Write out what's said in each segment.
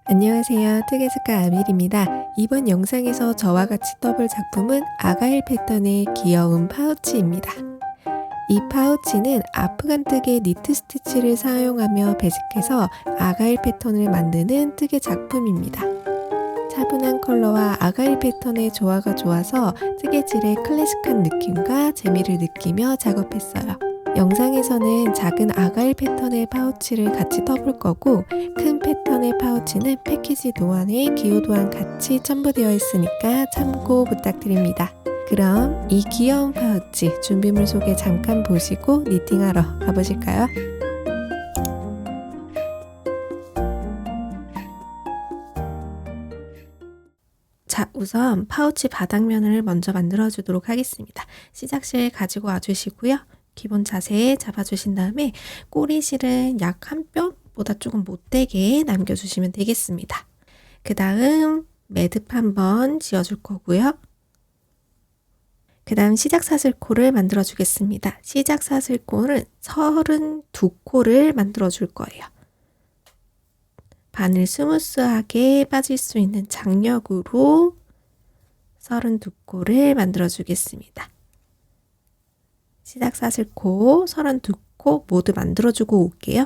안녕하세요. 뜨개작가 아밀입니다. 이번 영상에서 저와 같이 떠볼 작품은 아가일 패턴의 귀여운 파우치입니다. 이 파우치는 아프간 뜨개 니트 스티치를 사용하며 배색해서 아가일 패턴을 만드는 뜨개 작품입니다. 차분한 컬러와 아가일 패턴의 조화가 좋아서 뜨개질의 클래식한 느낌과 재미를 느끼며 작업했어요. 영상에서는 작은 아가일 패턴의 파우치를 같이 떠볼 거고, 큰 패턴의 파우치는 패키지 도안에 기호 도안 같이 첨부되어 있으니까 참고 부탁드립니다. 그럼 이 귀여운 파우치 준비물 소개 잠깐 보시고 니팅하러 가보실까요? 자, 우선 파우치 바닥면을 먼저 만들어 주도록 하겠습니다. 시작실 가지고 와주시고요. 기본 자세에 잡아주신 다음에 꼬리실은 약 한 뼘보다 조금 못되게 남겨주시면 되겠습니다. 그 다음 매듭 한번 지어줄 거고요. 그 다음 시작 사슬코를 만들어 주겠습니다. 시작 사슬코는 32코를 만들어 줄 거예요. 바늘 스무스하게 빠질 수 있는 장력으로 32코를 만들어 주겠습니다. 시작 사슬코 32코 모두 만들어주고 올게요.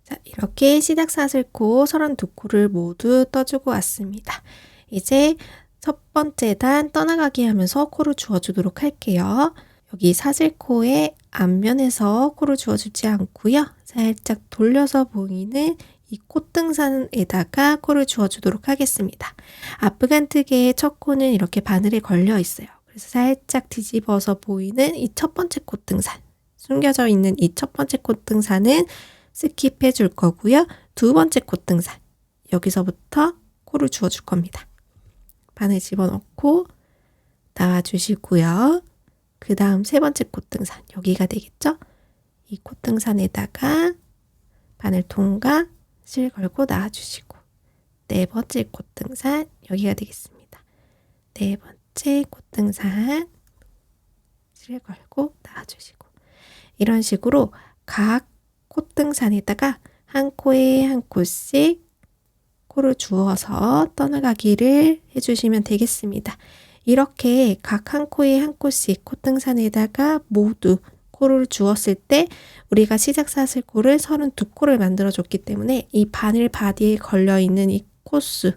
자, 이렇게 시작 사슬코 32코를 모두 떠주고 왔습니다. 이제 첫 번째 단 떠나가기 하면서 코를 주워주도록 할게요. 여기 사슬코의 앞면에서 코를 주워주지 않고요. 살짝 돌려서 보이는 이 콧등산에다가 코를 주워주도록 하겠습니다. 아프간 뜨개의 첫 코는 이렇게 바늘에 걸려 있어요. 그래서 살짝 뒤집어서 보이는 이 첫 번째 콧등산, 숨겨져 있는 이 첫 번째 콧등산은 스킵해 줄 거고요. 두 번째 콧등산, 여기서부터 코를 주워줄 겁니다. 바늘 집어넣고 나와주시고요. 그 다음 세 번째 콧등산, 여기가 되겠죠? 이 콧등산에다가 바늘 통과 실 걸고 나와주시고, 네 번째 콧등산 여기가 되겠습니다. 네 번째 콧등산 실 걸고 나와주시고, 이런 식으로 각 콧등산에다가 한 코에 한 코씩 코를 주워서 떠나가기를 해주시면 되겠습니다. 이렇게 각 한 코에 한 코씩 콧등산에다가 모두 코를 주었을 때 우리가 시작 사슬코를 32코를 만들어 줬기 때문에 이 바늘 바디에 걸려 있는 이 코스도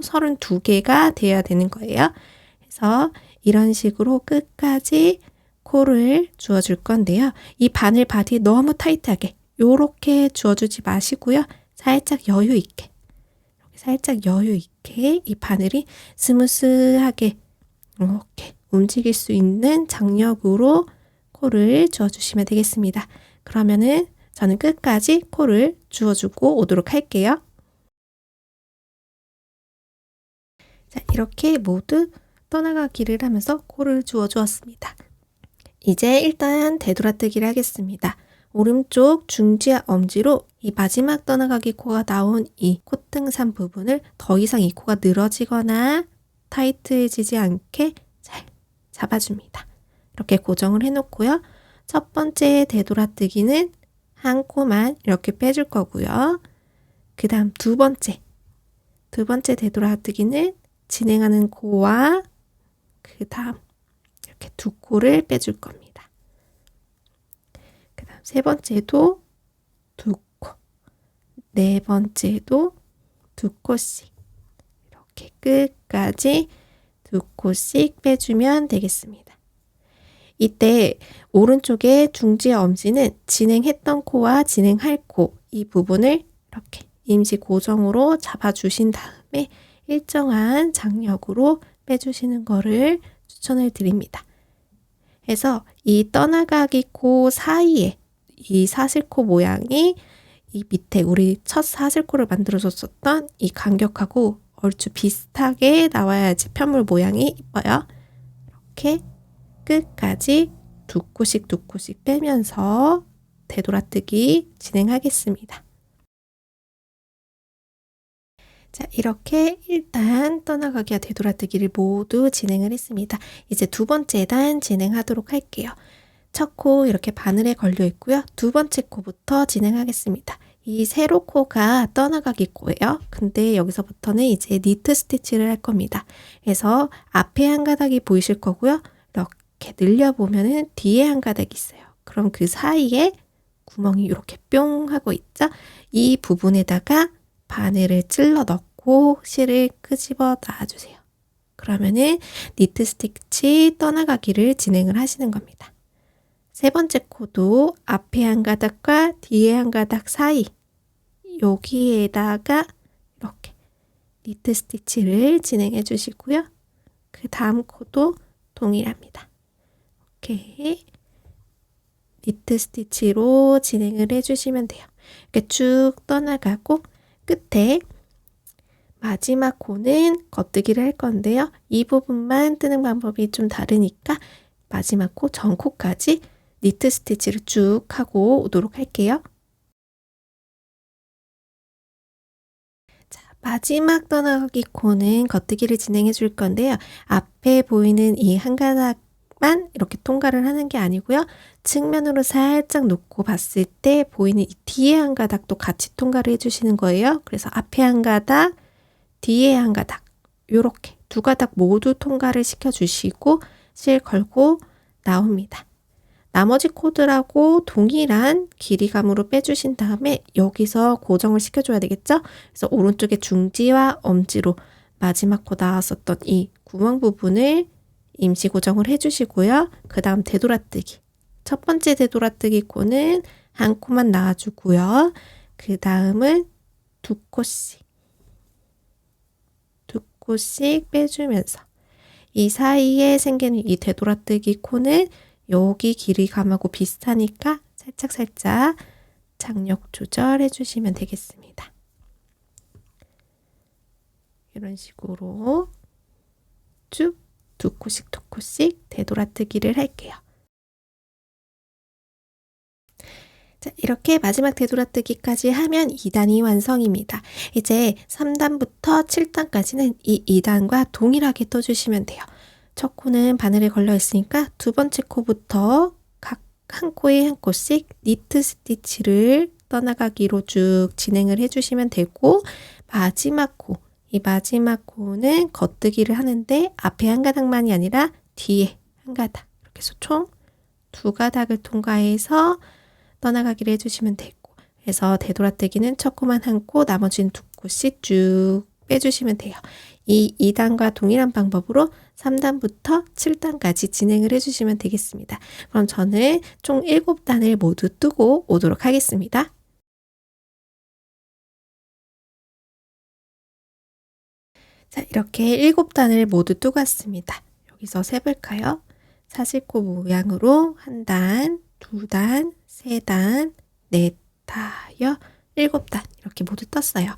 32개가 돼야 되는 거예요. 그래서 이런 식으로 끝까지 코를 주워 줄 건데요. 이 바늘 바디에 너무 타이트하게 요렇게 주워 주지 마시고요. 살짝 여유 있게, 살짝 여유 있게 이 바늘이 스무스하게 이렇게 움직일 수 있는 장력으로 코를 주워주시면 되겠습니다. 그러면은 저는 끝까지 코를 주워주고 오도록 할게요. 자, 이렇게 모두 떠나가기를 하면서 코를 주워주었습니다. 이제 일단 되돌아뜨기를 하겠습니다. 오른쪽 중지와 엄지로 이 마지막 떠나가기 코가 나온 이 콧등산 부분을 더 이상 이 코가 늘어지거나 타이트해지지 않게 잘 잡아줍니다. 이렇게 고정을 해놓고요. 첫 번째 되돌아뜨기는 한 코만 이렇게 빼줄 거고요. 그 다음 두 번째 되돌아뜨기는 진행하는 코와 그 다음 이렇게 두 코를 빼줄 겁니다. 그 다음 세 번째도 두 코, 네 번째도 두 코씩 이렇게 끝까지 두 코씩 빼주면 되겠습니다. 이때 오른쪽에 중지와 엄지는 진행했던 코와 진행할 코 이 부분을 이렇게 임시 고정으로 잡아주신 다음에 일정한 장력으로 빼주시는 거를 추천을 드립니다. 그래서 이 떠나가기 코 사이에 이 사슬코 모양이 이 밑에 우리 첫 사슬코를 만들어줬었던 이 간격하고 얼추 비슷하게 나와야지 편물 모양이 이뻐요. 이렇게 끝까지 두 코씩 빼면서 되돌아뜨기 진행하겠습니다. 자, 이렇게 일단 떠나가기와 되돌아뜨기를 모두 진행을 했습니다. 이제 두 번째 단 진행하도록 할게요. 첫 코 이렇게 바늘에 걸려 있고요. 두 번째 코부터 진행하겠습니다. 이 세로 코가 떠나가기 코예요. 근데 여기서부터는 이제 니트 스티치를 할 겁니다. 그래서 앞에 한 가닥이 보이실 거고요. 이렇게 늘려보면은 뒤에 한 가닥이 있어요. 그럼 그 사이에 구멍이 이렇게 뿅 하고 있죠? 이 부분에다가 바늘을 찔러 넣고 실을 끄집어 놔주세요. 그러면은 니트 스티치 떠나가기를 진행을 하시는 겁니다. 세 번째 코도 앞에 한 가닥과 뒤에 한 가닥 사이 여기에다가 이렇게 니트 스티치를 진행해 주시고요. 그 다음 코도 동일합니다. 이렇게 니트 스티치로 진행을 해주시면 돼요. 이렇게 쭉 떠나가고 끝에 마지막 코는 겉뜨기를 할 건데요. 이 부분만 뜨는 방법이 좀 다르니까 마지막 코, 전 코까지 니트 스티치를 쭉 하고 오도록 할게요. 자, 마지막 떠나가기 코는 겉뜨기를 진행해 줄 건데요. 앞에 보이는 이 한 가닥만 이렇게 통과를 하는 게 아니고요. 측면으로 살짝 놓고 봤을 때 보이는 이 뒤에 한 가닥도 같이 통과를 해주시는 거예요. 그래서 앞에 한 가닥, 뒤에 한 가닥 이렇게 두 가닥 모두 통과를 시켜주시고 실 걸고 나옵니다. 나머지 코드라고 동일한 길이감으로 빼주신 다음에 여기서 고정을 시켜줘야 되겠죠? 그래서 오른쪽에 중지와 엄지로 마지막 코 나왔었던 이 구멍 부분을 임시 고정을 해주시고요. 그 다음 되돌아뜨기. 첫 번째 되돌아뜨기 코는 한 코만 나와주고요. 그 다음은 두 코씩 빼주면서 이 사이에 생기는 이 되돌아뜨기 코는 여기 길이감하고 비슷하니까 살짝 장력 조절해 주시면 되겠습니다. 이런 식으로 쭉 두 코씩 되돌아뜨기를 할게요. 자, 이렇게 마지막 되돌아뜨기까지 하면 2단이 완성입니다. 이제 3단부터 7단까지는 이 2단과 동일하게 떠주시면 돼요. 첫 코는 바늘에 걸려 있으니까 두 번째 코부터 각 한 코에 한 코씩 니트 스티치를 떠나가기로 쭉 진행을 해주시면 되고 마지막 코, 이 마지막 코는 겉뜨기를 하는데 앞에 한 가닥만이 아니라 뒤에 한 가닥 이렇게 해서 총 두 가닥을 통과해서 떠나가기를 해주시면 되고 그래서 되돌아뜨기는 첫 코만 한 코, 나머지는 두 코씩 쭉 빼주시면 돼요. 이 2단과 동일한 방법으로 3단부터 7단까지 진행을 해주시면 되겠습니다. 그럼 저는 총 7단을 모두 뜨고 오도록 하겠습니다. 자, 이렇게 7단을 모두 뜨고 왔습니다. 여기서 세볼까요? 사슬코 모양으로 1단, 2단, 3단, 4, 5, 7단 이렇게 모두 떴어요.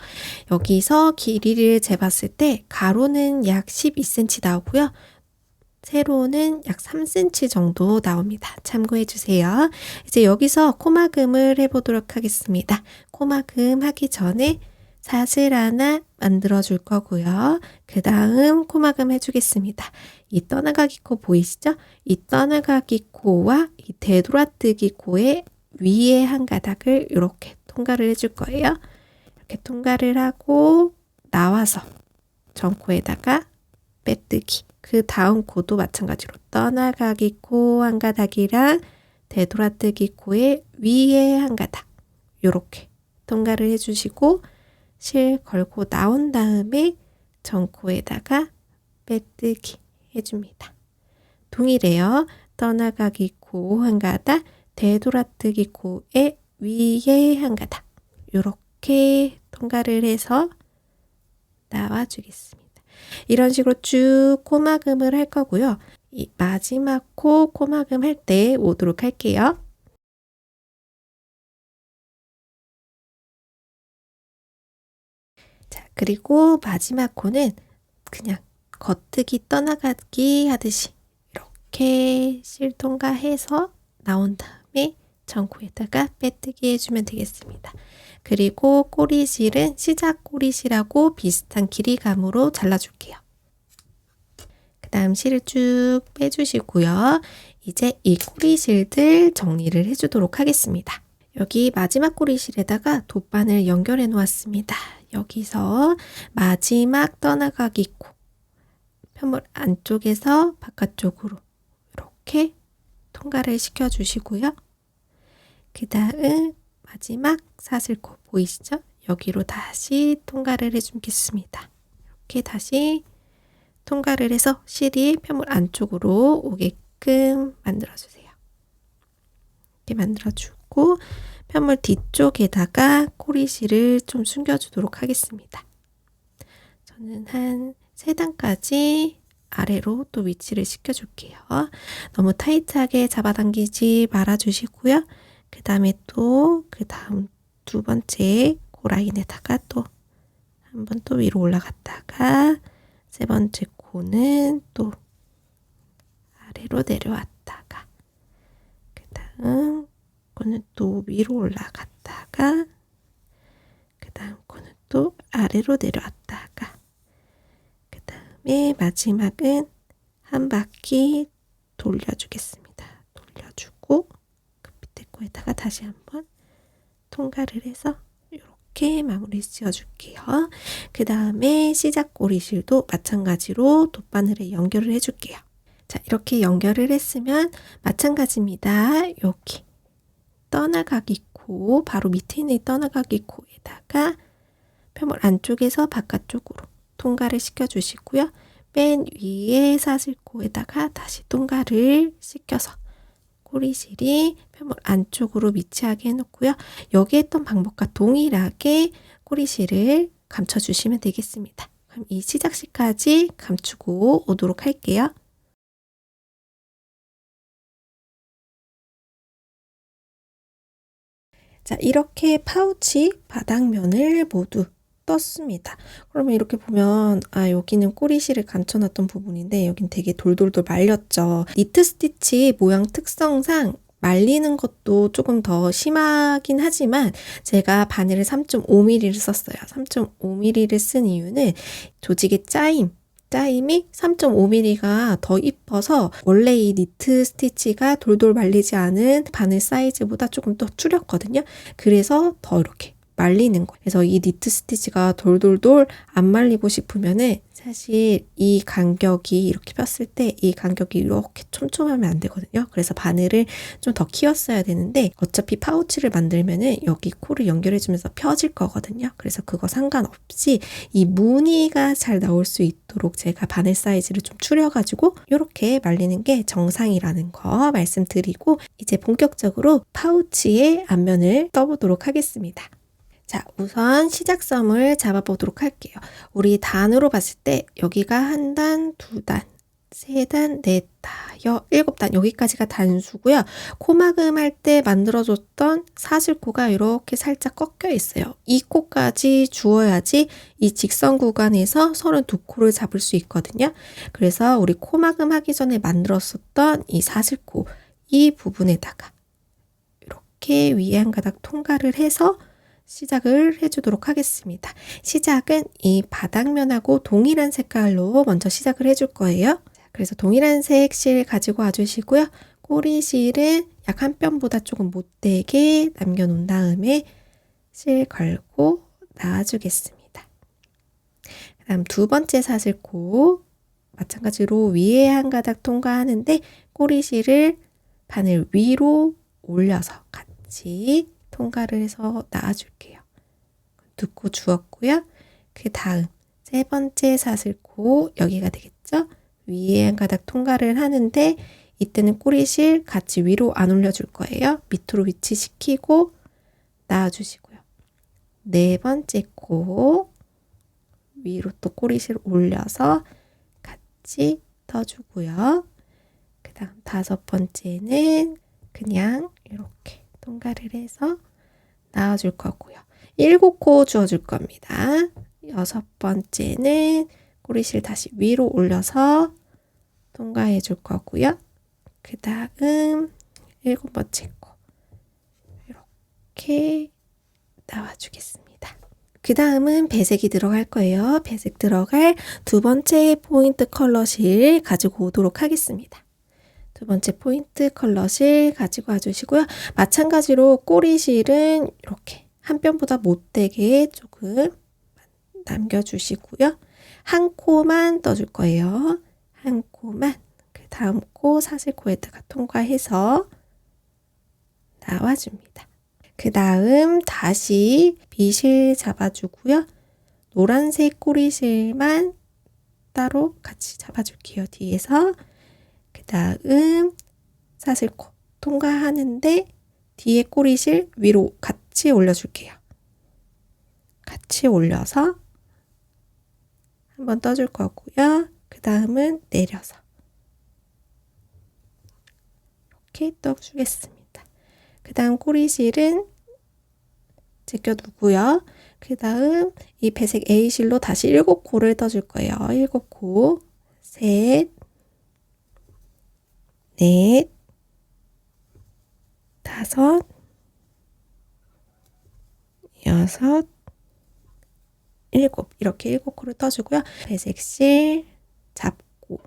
여기서 길이를 재봤을 때 가로는 약 12cm 나오고요. 세로는 약 3cm 정도 나옵니다. 참고해 주세요. 이제 여기서 코막음을 해보도록 하겠습니다. 코막음 하기 전에 사슬 하나 만들어 줄 거고요. 그 다음 코막음 해주겠습니다. 이 떠나가기 코 보이시죠? 이 떠나가기 코와 이 되돌아뜨기 코의 위에 한 가닥을 이렇게 통과를 해줄 거예요. 이렇게 통과를 하고 나와서 전코에다가 빼뜨기. 그 다음 코도 마찬가지로 떠나가기 코 한 가닥이랑 되돌아뜨기 코의 위에 한 가닥 이렇게 통과를 해주시고 실 걸고 나온 다음에 전코에다가 빼뜨기 해줍니다. 동일해요. 떠나가기 코 한 가닥, 되돌아뜨기 코의 위에 한 가닥 이렇게 통과를 해서 나와주겠습니다. 이런 식으로 쭉 코막음을 할 거고요. 이 마지막 코 코막음 할 때 오도록 할게요. 자, 그리고 마지막 코는 그냥 겉뜨기 떠나가기 하듯이 이렇게 실 통과해서 나온 다음에 전코에다가 빼뜨기 해주면 되겠습니다. 그리고 꼬리실은 시작 꼬리실하고 비슷한 길이감으로 잘라줄게요. 그 다음 실을 쭉 빼주시고요. 이제 이 꼬리실들 정리를 해주도록 하겠습니다. 여기 마지막 꼬리실에다가 돗바늘 연결해 놓았습니다. 여기서 마지막 떠나가기 코, 편물 안쪽에서 바깥쪽으로 이렇게 통과를 시켜주시고요. 그 다음 마지막 사슬코 보이시죠? 여기로 다시 통과를 해주겠습니다. 이렇게 다시 통과를 해서 실이 편물 안쪽으로 오게끔 만들어주세요. 이렇게 만들어주고 편물 뒤쪽에다가 꼬리실을 좀 숨겨주도록 하겠습니다. 저는 한 3단까지 아래로 또 위치를 시켜줄게요. 너무 타이트하게 잡아당기지 말아주시고요. 그 다음에 또 그 다음 2번째 고라인에다가 또 한 번 또 위로 올라갔다가 3번째 코는 또 아래로 내려왔다가 그 다음 코는 또 위로 올라갔다가 그 다음 코는 또 아래로 내려왔다가 그 다음에 마지막은 한 바퀴 돌려주겠습니다. 돌려주고 그 밑에 코에다가 다시 한번 통과를 해서 이렇게 마무리 지어줄게요. 그 다음에 시작 꼬리실도 마찬가지로 돗바늘에 연결을 해줄게요. 자, 이렇게 연결을 했으면 마찬가지입니다. 여기 떠나가기 코, 바로 밑에 있는 떠나가기 코에다가 편물 안쪽에서 바깥쪽으로 통과를 시켜주시고요. 맨 위에 사슬코에다가 다시 통과를 시켜서 꼬리실이 편물 안쪽으로 위치하게 해놓고요. 여기 했던 방법과 동일하게 꼬리실을 감춰주시면 되겠습니다. 그럼 이 시작시까지 감추고 오도록 할게요. 자, 이렇게 파우치 바닥면을 모두 떴습니다. 그러면 이렇게 보면 여기는 꼬리실을 감춰놨던 부분인데 여긴 되게 돌돌돌 말렸죠. 니트 스티치 모양 특성상 말리는 것도 조금 더 심하긴 하지만 제가 바늘을 3.5mm를 썼어요. 3.5mm를 쓴 이유는 조직의 짜임이 3.5mm가 더 이뻐서 원래 이 니트 스티치가 돌돌 말리지 않은 바늘 사이즈보다 조금 더 줄였거든요. 그래서 더 이렇게 말리는 거예요. 그래서 이 니트 스티치가 돌돌돌 안 말리고 싶으면은 사실 이 간격이 이렇게 폈을 때 이 간격이 이렇게 촘촘하면 안 되거든요. 그래서 바늘을 좀 더 키웠어야 되는데 어차피 파우치를 만들면은 여기 코를 연결해주면서 펴질 거거든요. 그래서 그거 상관없이 이 무늬가 잘 나올 수 있도록 제가 바늘 사이즈를 좀 줄여가지고 이렇게 말리는 게 정상이라는 거 말씀드리고 이제 본격적으로 파우치의 앞면을 떠보도록 하겠습니다. 자, 우선 시작점을 잡아보도록 할게요. 우리 단으로 봤을 때 여기가 1단, 2단, 3단, 4, 5, 7단 여기까지가 단수고요. 코막음 할 때 만들어줬던 사슬코가 이렇게 살짝 꺾여 있어요. 이 코까지 주어야지 이 직선 구간에서 32코를 잡을 수 있거든요. 그래서 우리 코막음 하기 전에 만들었었던 이 사슬코 이 부분에다가 이렇게 위에 한 가닥 통과를 해서 시작을 해주도록 하겠습니다. 시작은 이 바닥면하고 동일한 색깔로 먼저 시작을 해줄 거예요. 그래서 동일한 색 실 가지고 와주시고요. 꼬리실은 약 한 뼘보다 조금 못되게 남겨놓은 다음에 실 걸고 놔주겠습니다. 그 다음 2번째 사슬코 마찬가지로 위에 한 가닥 통과하는데 꼬리실을 바늘 위로 올려서 같이 통과를 해서 놔줄게요. 2코 주었고요. 그 다음 3번째 사슬코 여기가 되겠죠? 위에 한 가닥 통과를 하는데 이때는 꼬리실 같이 위로 안 올려줄 거예요. 밑으로 위치시키고 놔주시고요. 4번째 코 위로 또 꼬리실 올려서 같이 떠주고요. 그 다음 5번째는 그냥 이렇게 통과를 해서 나와줄 거고요. 7코 주어줄 겁니다. 6번째는 꼬리실 다시 위로 올려서 통과해 줄 거고요. 그 다음 7번째 코 이렇게 나와주겠습니다. 그 다음은 배색이 들어갈 거예요. 배색 들어갈 2번째 포인트 컬러실 가지고 오도록 하겠습니다. 두 번째 포인트 컬러실 가지고 와주시고요. 마찬가지로 꼬리실은 이렇게 한 뼘보다 못되게 조금 남겨주시고요. 한 코만 떠줄 거예요. 한 코만. 그 다음 코 사슬코에다가 통과해서 나와줍니다. 그 다음 다시 빗을 잡아주고요. 노란색 꼬리실만 따로 같이 잡아줄게요. 뒤에서. 그 다음 사슬코 통과하는데 뒤에 꼬리실 위로 같이 올려줄게요. 같이 올려서 한번 떠줄 거고요. 그 다음은 내려서 이렇게 떠주겠습니다. 그 다음 꼬리실은 제껴두고요. 그 다음 이 배색 A실로 다시 7코를 떠줄 거예요. 7코, 셋, 넷, 다섯, 여섯, 일곱. 이렇게 7코를 떠주고요. 배색실 잡고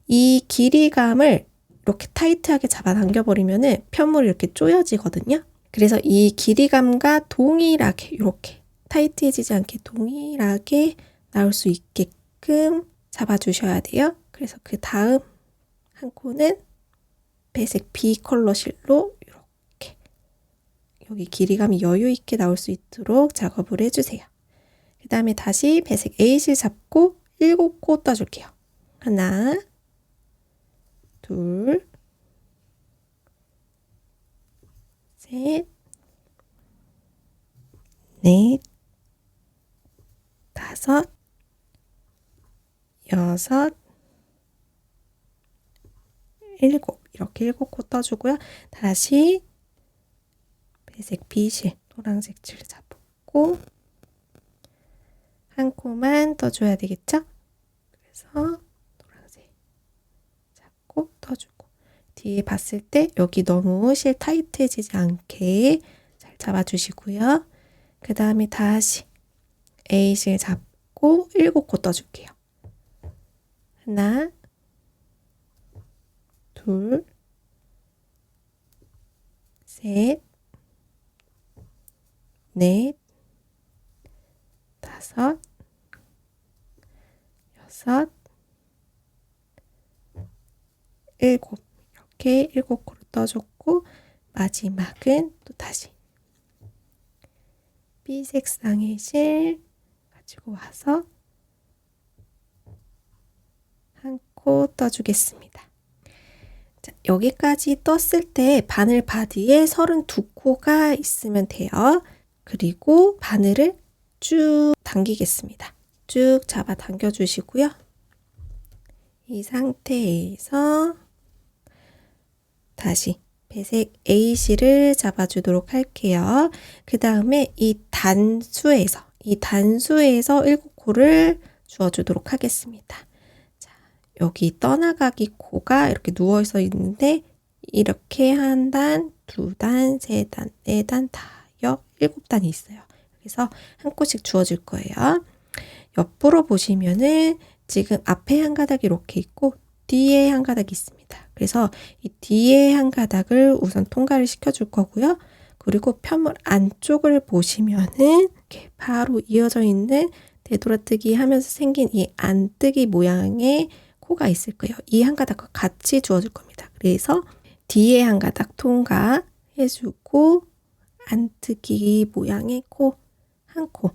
이 길이감을 이렇게 타이트하게 잡아 당겨버리면은 편물이 이렇게 쪼여지거든요. 그래서 이 길이감과 동일하게 이렇게 타이트해지지 않게 동일하게 나올 수 있게끔 잡아주셔야 돼요. 그래서 그 다음 한 코는 배색 B 컬러 실로 이렇게 여기 길이감이 여유 있게 나올 수 있도록 작업을 해주세요. 그 다음에 다시 배색 A 실 잡고 7코 떠줄게요. 하나, 둘, 셋, 넷, 다섯, 여섯, 일곱. 이렇게 7코 떠주고요. 다시 배색 B실 노란색 줄 잡고 한 코만 떠줘야 되겠죠? 그래서 노란색 잡고 떠주고 뒤에 봤을 때 여기 너무 실 타이트해지지 않게 잘 잡아주시고요. 그 다음에 다시 A실 잡고 7코 떠줄게요. 하나, 둘, 셋, 넷, 다섯, 여섯, 일곱. 이렇게 7코를 떠줬고 마지막은 또 다시 B 색상의 실 가지고 와서 한 코 떠주겠습니다. 자, 여기까지 떴을 때 바늘 바디에 32코가 있으면 돼요. 그리고 바늘을 쭉 당기겠습니다. 쭉 잡아 당겨 주시고요. 이 상태에서 다시 배색 A실을 잡아주도록 할게요. 그 다음에 이 단수에서 7코를 주어주도록 하겠습니다. 자, 여기 떠나가기 코가 이렇게 누워서 있는데 이렇게 한 단, 두 단, 세 단, 네 단, 다섯, 7단이 있어요. 그래서 한 코씩 주어줄 거예요. 옆으로 보시면은 지금 앞에 한 가닥이 이렇게 있고 뒤에 한 가닥이 있습니다. 그래서 이 뒤에 한 가닥을 우선 통과를 시켜줄 거고요. 그리고 편물 안쪽을 보시면은 이렇게 바로 이어져 있는 되돌아뜨기 하면서 생긴 이 안뜨기 모양의 코가 있을 거예요. 이 한 가닥과 같이 주어줄 겁니다. 그래서 뒤에 한 가닥 통과해주고 안뜨기 모양의 코 한 코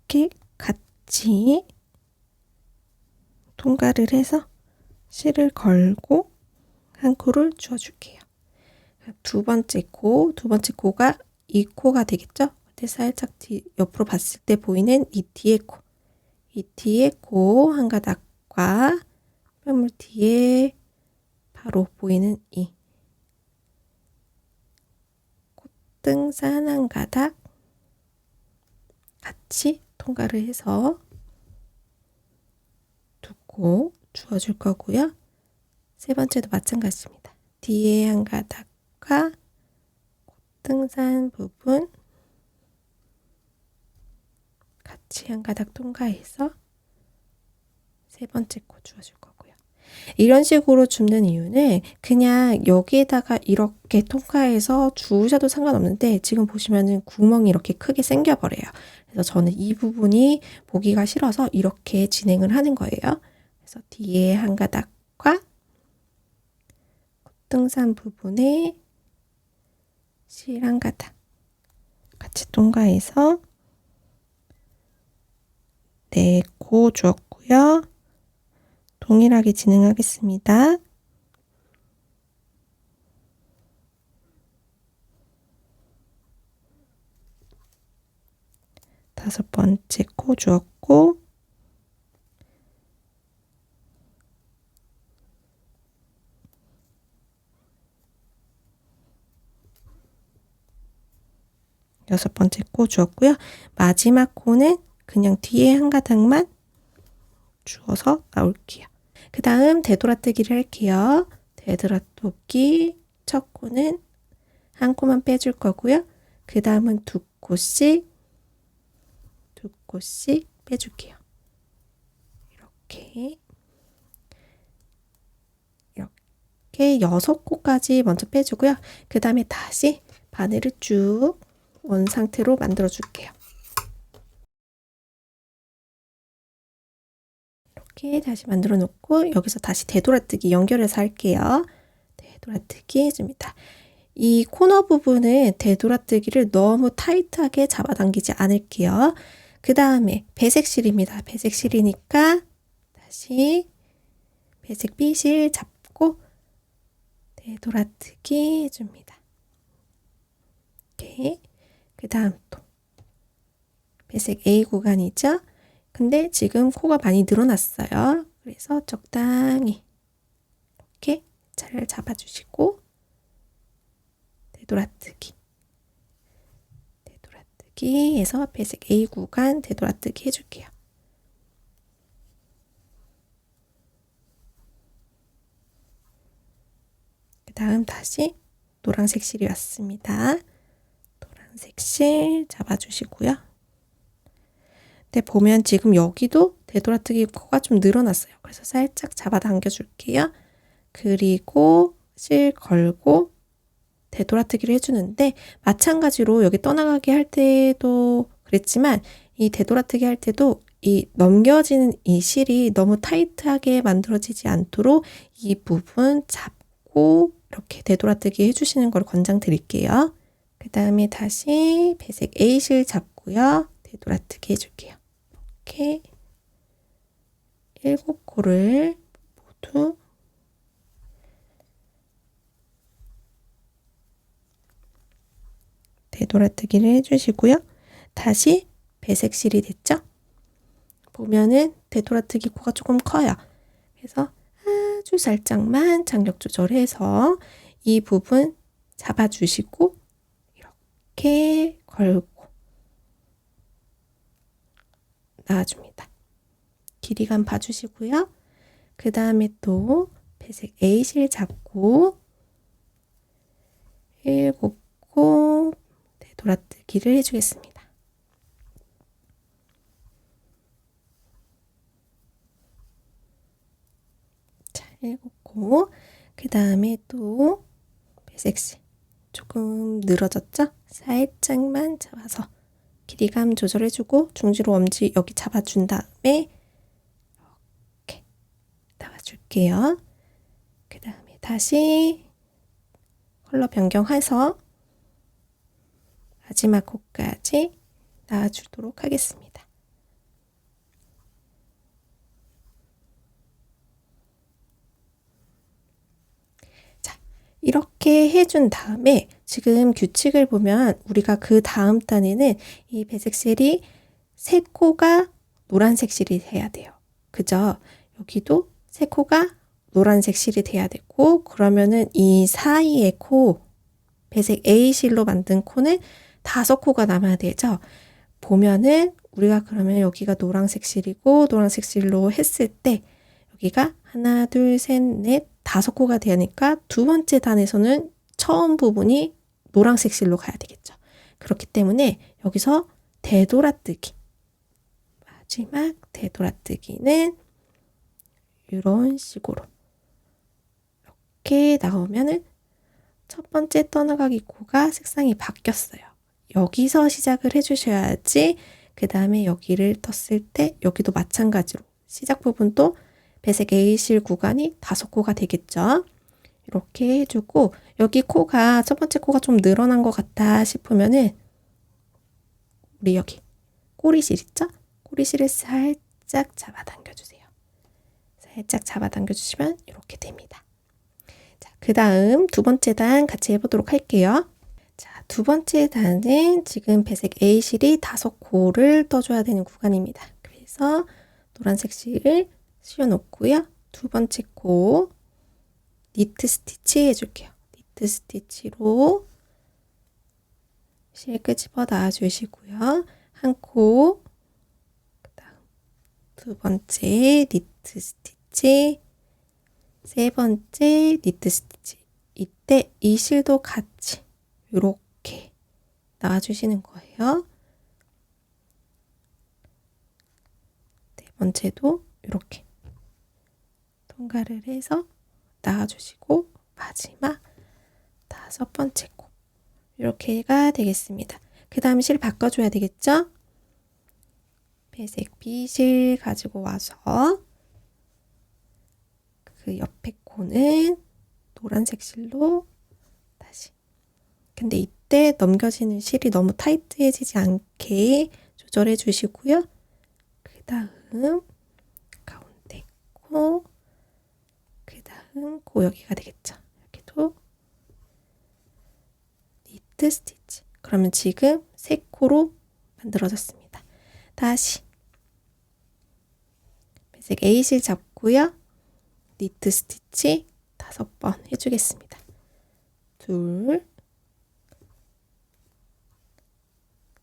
이렇게 같이 통과를 해서 실을 걸고 한 코를 주어줄게요. 두 번째 코가 이 코가 되겠죠? 근데 살짝 옆으로 봤을 때 보이는 이 뒤에 코 한 가닥과 뼈물 뒤에 바로 보이는 이 콧등산 한 가닥 같이 통과를 해서 두 코 주어줄 거고요. 세 번째도 마찬가지입니다. 뒤에 한 가닥과 콧등산 부분 같이 한 가닥 통과해서 세 번째 코 주어줄 거고요. 이런 식으로 줍는 이유는 그냥 여기에다가 이렇게 통과해서 주우셔도 상관없는데 지금 보시면은 구멍이 이렇게 크게 생겨버려요. 그래서 저는 이 부분이 보기가 싫어서 이렇게 진행을 하는 거예요. 그래서 뒤에 한 가닥과 콧등산 부분에 실 한 가닥 같이 통과해서 네, 코 주었고요. 동일하게 진행하겠습니다. 다섯 번째 코 주었고 여섯 번째 코 주었고요. 마지막 코는 그냥 뒤에 한 가닥만 주어서 나올게요. 그 다음 되돌아뜨기를 할게요. 되돌아뜨기 첫 코는 한 코만 빼줄 거고요. 그 다음은 두 코씩 빼줄게요. 이렇게 6코까지 먼저 빼주고요. 그 다음에 다시 바늘을 쭉 원 상태로 만들어 줄게요. 이렇게 다시 만들어 놓고 여기서 다시 되돌아뜨기 연결해서 할게요. 되돌아뜨기 해줍니다. 이 코너 부분은 되돌아뜨기를 너무 타이트하게 잡아당기지 않을게요. 그 다음에 배색실입니다. 배색실이니까 다시 배색 B실 잡고 되돌아뜨기 해줍니다. 이렇게. 그 다음 또 배색 A 구간이죠. 근데 지금 코가 많이 늘어났어요. 그래서 적당히 이렇게 잘 잡아주시고 되돌아뜨기 해서 배색 A 구간 되돌아뜨기 해줄게요. 그 다음 다시 노란색 실이 왔습니다. 노란색 실 잡아주시고요. 근데 보면 지금 여기도 되돌아뜨기 코가 좀 늘어났어요. 그래서 살짝 잡아당겨 줄게요. 그리고 실 걸고 되돌아뜨기를 해주는데 마찬가지로 여기 떠나가게 할 때도 그랬지만 이 되돌아뜨기 할 때도 이 넘겨지는 이 실이 너무 타이트하게 만들어지지 않도록 이 부분 잡고 이렇게 되돌아뜨기 해주시는 걸 권장드릴게요. 그 다음에 다시 배색 A 실 잡고요. 되돌아뜨기 해줄게요. 이렇게 7코를 모두 되돌아뜨기를 해주시고요. 다시 배색실이 됐죠? 보면은 되돌아뜨기 코가 조금 커요. 그래서 아주 살짝만 장력 조절해서 이 부분 잡아주시고 이렇게 걸고 놔줍니다. 길이감 봐주시고요. 그 다음에 또 배색 A실 잡고 7코 되돌아뜨기를 해주겠습니다. 자, 7코. 그 다음에 또 배색실 조금 늘어졌죠? 살짝만 잡아서 길이감 조절해주고 중지로 엄지 여기 잡아준 다음에 이렇게 나와줄게요. 그 다음에 다시 컬러 변경해서 마지막 코까지 나와주도록 하겠습니다. 자, 이렇게 해준 다음에 지금 규칙을 보면 우리가 그 다음 단에는 이 배색실이 3코가 노란색 실이 돼야 돼요. 그죠? 여기도 3코가 노란색 실이 돼야 되고 그러면은 이 사이의 코 배색 A 실로 만든 코는 5코가 남아야 되죠. 보면은 우리가 그러면 여기가 노란색 실이고 노란색 실로 했을 때 여기가 하나, 둘, 셋, 넷, 5코가 되니까 두 번째 단에서는 처음 부분이 노란색 실로 가야 되겠죠. 그렇기 때문에 여기서 되돌아뜨기 마지막 되돌아뜨기는 이런 식으로 이렇게 나오면은 첫 번째 떠나가기 코가 색상이 바뀌었어요. 여기서 시작을 해주셔야지 그 다음에 여기를 떴을 때 여기도 마찬가지로 시작 부분도 배색 A실 구간이 5코가 되겠죠. 이렇게 해주고 여기 코가 첫 번째 코가 좀 늘어난 것 같다 싶으면은 우리 여기 꼬리실 있죠? 꼬리실을 살짝 잡아당겨 주세요. 살짝 잡아당겨 주시면 이렇게 됩니다. 자, 그 다음 두 번째 단 같이 해보도록 할게요. 자, 두 번째 단은 지금 배색 A실이 5코를 떠줘야 되는 구간입니다. 그래서 노란색 실을 씌워놓고요. 두 번째 코 니트 스티치 해줄게요. 니트 스티치로 실 끄집어 놔주시고요. 한 코, 그 다음 두 번째 니트 스티치, 세 번째 니트 스티치. 이때 이 실도 같이 이렇게 놔주시는 거예요. 네 번째도 이렇게 통과를 해서 놔주시고 마지막 5번째 코 이렇게가 되겠습니다. 그 다음 실 바꿔줘야 되겠죠? 배색 B실 가지고 와서 그 옆에 코는 노란색 실로 다시. 근데 이때 넘겨지는 실이 너무 타이트해지지 않게 조절해 주시고요. 그 다음 가운데 코, 그 다음 코 여기가 되겠죠. 여기도 니트 스티치. 그러면 지금 3코로 만들어졌습니다. 다시 배색 A실 잡고요. 니트 스티치 5번 해주겠습니다. 둘,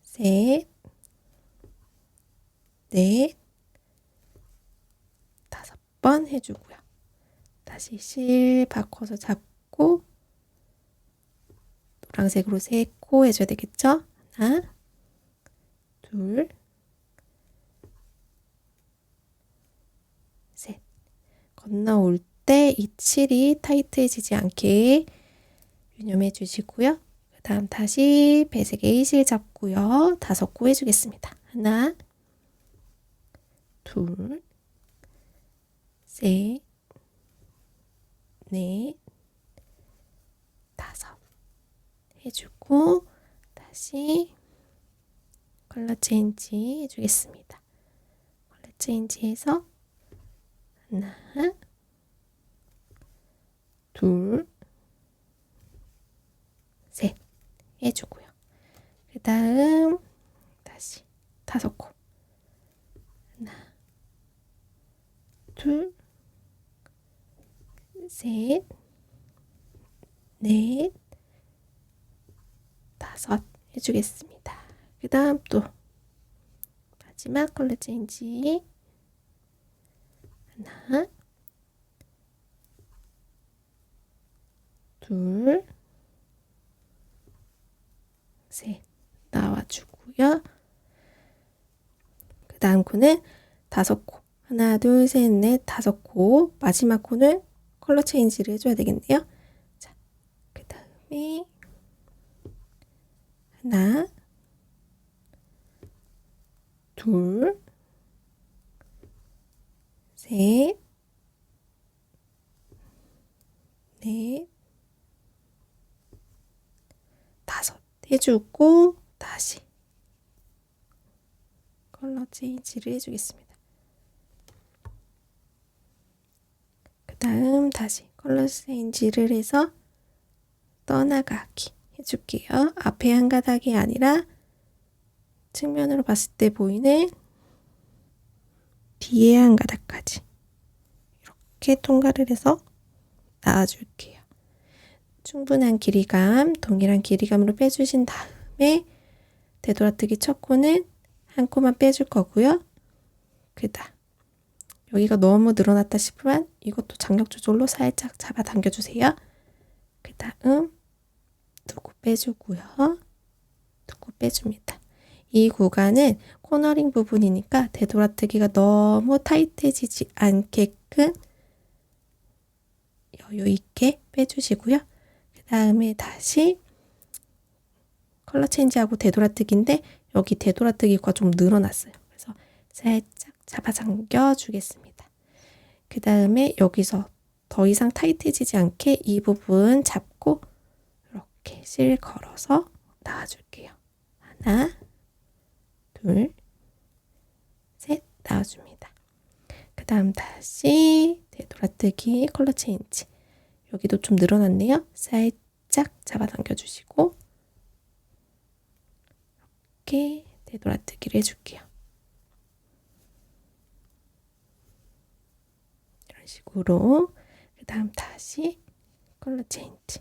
셋, 넷, 5번 해주고요. 다시 실 바꿔서 잡고 노란색으로 3코 해줘야 되겠죠? 하나, 둘, 셋. 건너올 때 이 칠이 타이트해지지 않게 유념해 주시고요. 그 다음 다시 배색 A실 잡고요. 5코 해주겠습니다. 하나, 둘, 셋, 넷, 5 해주고 다시 컬러 체인지 해주겠습니다. 컬러 체인지해서 하나, 둘, 셋 해주고요. 그 다음 다시 5코 하나, 둘, 셋, 넷, 5 해주겠습니다. 그 다음 또 마지막 컬러 체인지 하나, 둘, 셋 나와주고요. 그 다음 코는 5코 하나, 둘, 셋, 넷, 5코 마지막 코는 컬러 체인지를 해줘야 되겠네요. 자, 그 다음에 하나, 둘, 셋, 넷, 5 해주고 다시 컬러 체인지를 해주겠습니다. 그 다음 다시 컬러 체인지를 해서 떠나가기 해줄게요. 앞에 한 가닥이 아니라 측면으로 봤을 때 보이는 뒤에 한 가닥까지 이렇게 통과를 해서 나와줄게요. 충분한 길이감, 동일한 길이감으로 빼주신 다음에 되돌아뜨기 첫 코는 한 코만 빼줄 거고요. 그 다음 여기가 너무 늘어났다 싶으면 이것도 장력 조절로 살짝 잡아 당겨주세요. 그 다음 2코 빼주고요. 2코 빼줍니다. 이 구간은 코너링 부분이니까 되돌아뜨기가 너무 타이트해지지 않게끔 여유 있게 빼주시고요. 그 다음에 다시 컬러 체인지하고 되돌아뜨기인데 여기 되돌아뜨기가 좀 늘어났어요. 그래서 살짝 잡아당겨 주겠습니다. 그 다음에 여기서 더 이상 타이트해지지 않게 이 부분 잡고 이렇게 실 걸어서 나와줄게요. 하나, 둘, 셋 나와줍니다. 그 다음 다시 되돌아뜨기 컬러 체인지. 여기도 좀 늘어났네요. 살짝 잡아당겨 주시고 이렇게 되돌아뜨기를 해줄게요. 이런 식으로. 그 다음 다시 컬러 체인지.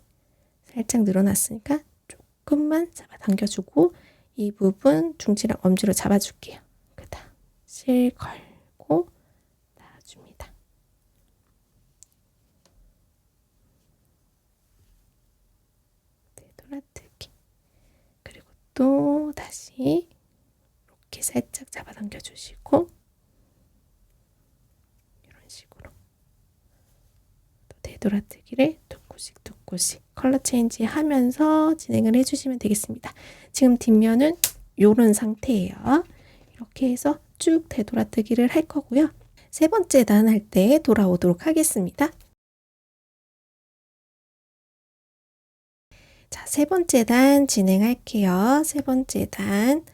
살짝 늘어났으니까 조금만 잡아당겨주고 이 부분 중지랑 엄지로 잡아줄게요. 그 다음 실 걸고 놔줍니다. 되돌아뜨기. 그리고 또 다시 이렇게 살짝 잡아당겨 주시고 이런 식으로 또 되돌아뜨기를 두 곳씩 컬러 체인지 하면서 진행을 해주시면 되겠습니다. 지금 뒷면은 요런 상태예요. 이렇게 해서 쭉 되돌아뜨기를 할 거고요. 세 번째 단 할 때 돌아오도록 하겠습니다. 자, 세 번째 단 진행할게요. 세 번째 단.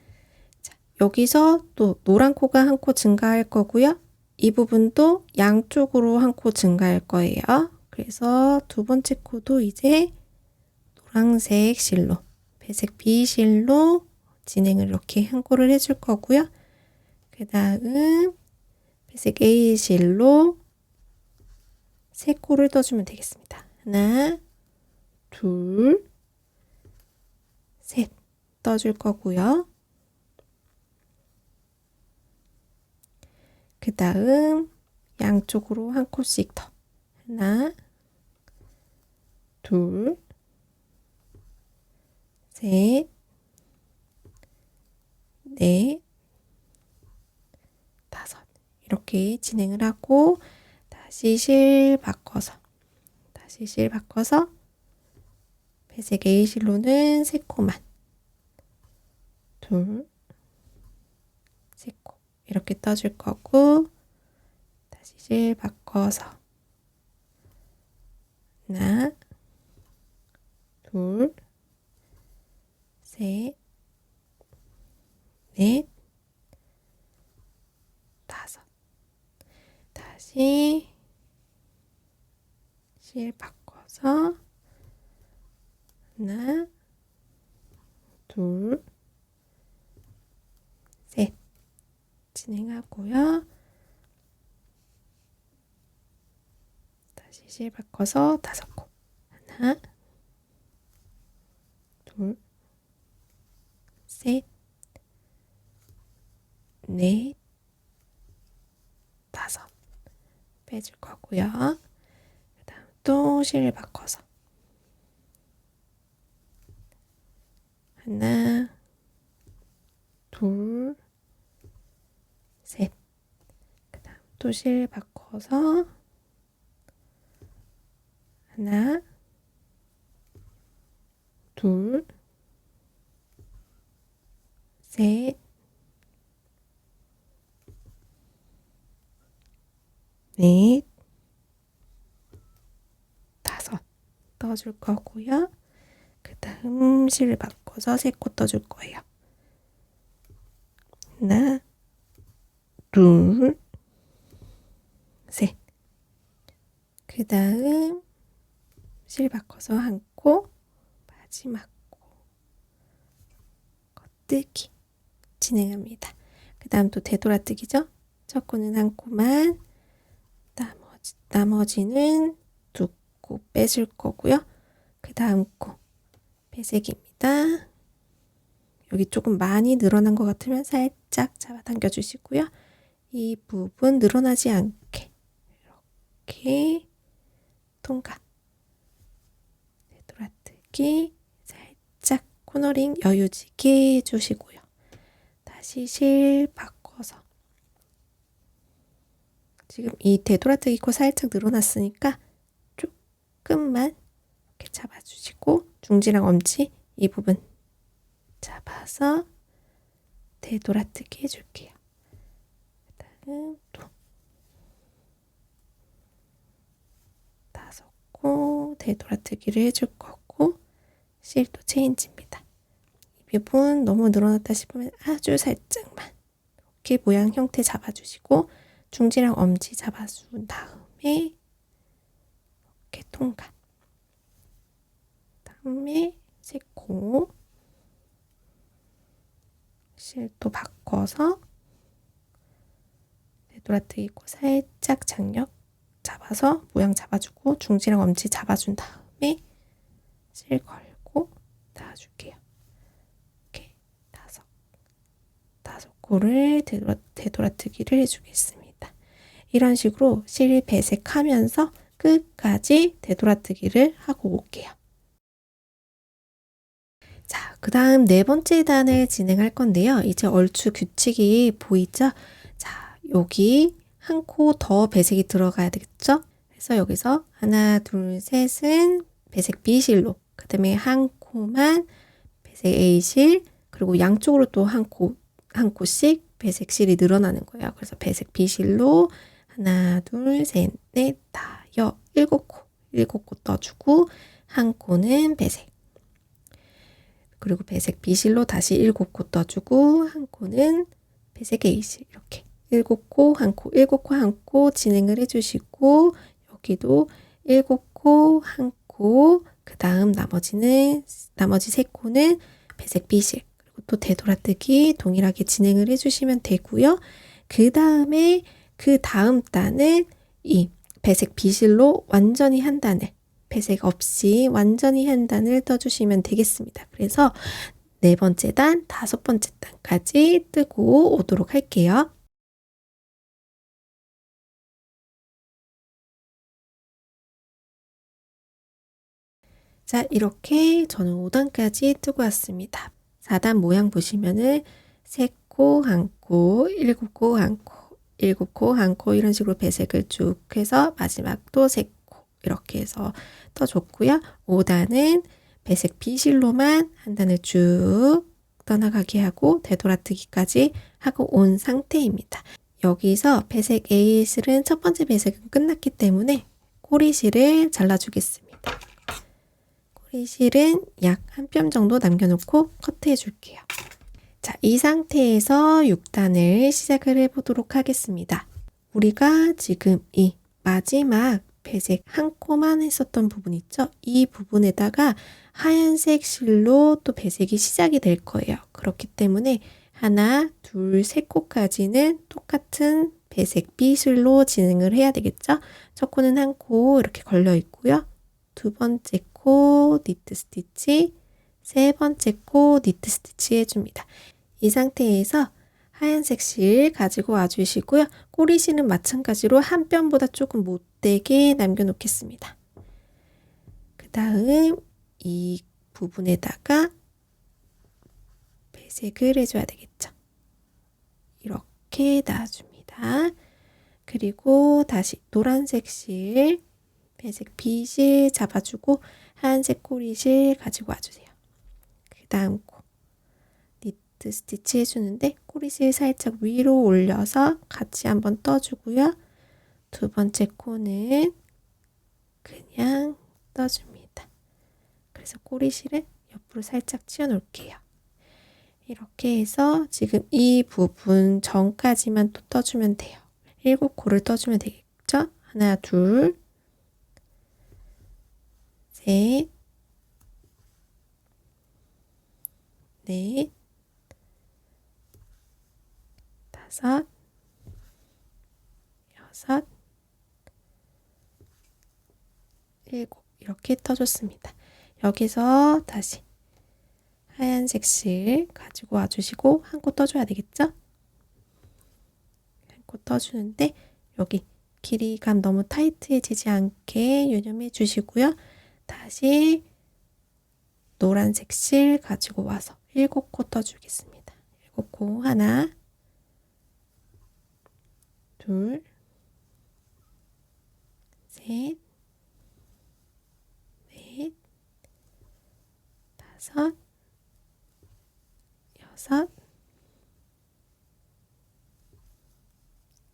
자, 여기서 또 노란 코가 한 코 증가할 거고요. 이 부분도 양쪽으로 한 코 증가할 거예요. 그래서 두 번째 코도 이제 노란색 실로, 배색 B 실로 진행을 이렇게 한 코를 해줄 거고요. 그 다음 배색 A 실로 세 코를 떠주면 되겠습니다. 하나, 둘, 셋 떠줄 거고요. 그 다음 양쪽으로 한 코씩 더. 하나, 둘, 셋, 넷, 다섯. 이렇게 진행을 하고 다시 실 바꿔서 배색 A 실로는 세 코만. 둘, 세 코. 이렇게 떠줄 거고 다시 실 바꿔서 하나, 둘, 셋, 넷, 다섯. 다시 실 바꿔서 하나, 둘, 셋 진행하고요. 다시 실 바꿔서 다섯 코. 하나, 둘, 셋, 넷, 다섯 빼줄 거고요. 그 다음 또 실 바꿔서 하나, 둘, 셋. 그 다음 또 실 바꿔서 하나, 둘, 셋, 넷, 다섯 떠줄 거고요. 그 다음 실 바꿔서 세 코 떠줄 거예요. 하나, 둘, 셋. 그 다음 실 바꿔서 한 코, 마지막 코 겉뜨기 진행합니다. 그 다음 또 되돌아뜨기죠. 첫 코는 한 코만, 나머지는 두 코 빼줄 거고요. 그 다음 코 배색입니다. 여기 조금 많이 늘어난 것 같으면 살짝 잡아당겨 주시고요. 이 부분 늘어나지 않게 이렇게 통과. 되돌아뜨기 살짝 코너링 여유지게 해주시고요. 다시 실 바꿔서 지금 이 되돌아뜨기 코 살짝 늘어났으니까 끝만 이렇게 잡아주시고 중지랑 엄지 이 부분 잡아서 되돌아뜨기 해줄게요. 그다음 또 5코 되돌아뜨기를 해줄 거고 실도 체인지입니다. 이 부분 너무 늘어났다 싶으면 아주 살짝만 이렇게 모양 형태 잡아주시고 중지랑 엄지 잡아준 다음에 이렇게 통과. 다음에 3코 실도 바꿔서 되돌아뜨기고 살짝 장력 잡아서 모양 잡아주고 중지랑 엄지 잡아준 다음에 실 걸고 놔줄게요. 이렇게 5코를 되돌아뜨기를 해주겠습니다. 이런 식으로 실 배색하면서 끝까지 되돌아뜨기를 하고 올게요. 자, 그 다음 4번째 단을 진행할 건데요. 이제 얼추 규칙이 보이죠? 자, 여기 한 코 더 배색이 들어가야 되겠죠? 그래서 여기서 하나, 둘, 셋은 배색 B실로, 그 다음에 한 코만 배색 A실, 그리고 양쪽으로 또 한 코씩 배색실이 늘어나는 거예요. 그래서 배색 B실로 하나, 둘, 셋, 넷, 다, 여, 7코, 7코 떠주고 한 코는 배색. 그리고 배색 B실로 다시 7코 떠주고 한 코는 배색 A실 이렇게 7코, 한 코, 7코, 한 코 진행을 해주시고 여기도 7코, 한 코, 그 다음 나머지 3코는 배색 B실 그리고 또 되돌아뜨기 동일하게 진행을 해주시면 되고요. 그 다음에 그 다음 단은 이 배색 B실로 완전히 한 단을 배색 없이 완전히 한 단을 떠주시면 되겠습니다. 그래서 4번째 단, 5번째 단까지 뜨고 오도록 할게요. 자, 이렇게 저는 5단까지 뜨고 왔습니다. 4단 모양 보시면은 3코, 1코, 7코, 1코, 7코, 1코 이런 식으로 배색을 쭉 해서 마지막도 3코 이렇게 해서 떠줬고요. 5단은 배색 B실로만 한 단을 쭉 떠나가게 하고 되돌아뜨기까지 하고 온 상태입니다. 여기서 배색 A실은 첫 번째 배색은 끝났기 때문에 꼬리실을 잘라주겠습니다. 꼬리실은 약 한 뼘 정도 남겨놓고 커트해 줄게요. 자, 이 상태에서 6단을 시작을 해보도록 하겠습니다. 우리가 지금 이 마지막 배색 한 코만 했었던 부분 있죠? 이 부분에다가 하얀색 실로 또 배색이 시작이 될 거예요. 그렇기 때문에 하나, 둘, 3코까지는 똑같은 배색 B실로 진행을 해야 되겠죠? 첫 코는 한 코 이렇게 걸려 있고요. 두 번째 코 니트 스티치, 세 번째 코 니트 스티치 해줍니다. 이 상태에서 하얀색 실 가지고 와주시고요. 꼬리실은 마찬가지로 한 뼘보다 조금 못되게 남겨놓겠습니다. 그 다음 이 부분에다가 배색을 해줘야 되겠죠. 이렇게 놔줍니다. 그리고 다시 노란색 실 배색 B실 잡아주고 하얀색 꼬리실 가지고 와주세요. 그 다음 코 니트 스티치 해주는데 꼬리실 살짝 위로 올려서 같이 한번 떠주고요. 두 번째 코는 그냥 떠줍니다. 그래서 꼬리실을 옆으로 살짝 치워 놓을게요. 이렇게 해서 지금 이 부분 전까지만 또 떠주면 돼요. 7코를 떠주면 되겠죠? 하나, 둘, 셋, 넷, 5, 6, 7 이렇게 떠줬습니다. 여기서 다시 하얀색 실 가지고 와주시고 한 코 떠줘야 되겠죠? 한 코 떠주는데 여기 길이감 너무 타이트해지지 않게 유념해 주시고요. 다시 노란색 실 가지고 와서 7코 떠주겠습니다. 7코 하나, 둘, 셋,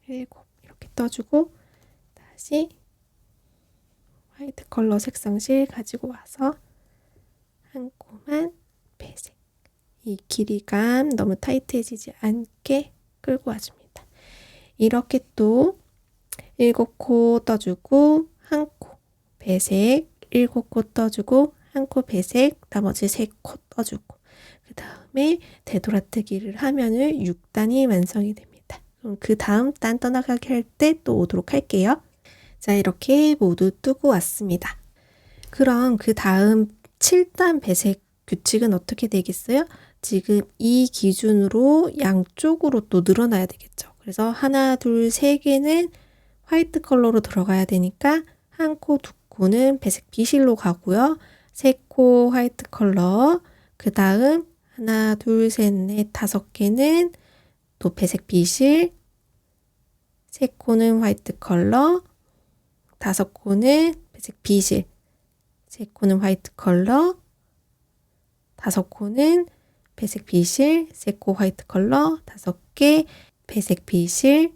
7 이렇게 떠주고 다시 화이트 컬러 색상실 가지고 와서 한 코만 배색. 이 길이감 너무 타이트해지지 않게 끌고 와줍니다. 이렇게 또 7코 떠주고 한 코 배색, 7코 떠주고 한 코 배색, 나머지 3코 떠주고 그 다음에 되돌아뜨기를 하면은 6단이 완성이 됩니다. 그럼 그 다음 단 떠나가게 할 때 또 오도록 할게요. 자, 이렇게 모두 뜨고 왔습니다. 그럼 그 다음 7단 배색 규칙은 어떻게 되겠어요? 지금 이 기준으로 양쪽으로 또 늘어나야 되겠죠. 그래서 하나, 둘, 세 개는 화이트 컬러로 들어가야 되니까 한 코, 두 코는 배색 비실로 가고요. 3코 화이트 컬러, 그 다음 하나, 둘, 셋, 넷, 5개는 또 배색 비실, 3코는 화이트 컬러, 5코는 배색 비실, 3코는 화이트 컬러, 5코는 배색 비실, 3코 화이트 컬러, 5개 배색 비실,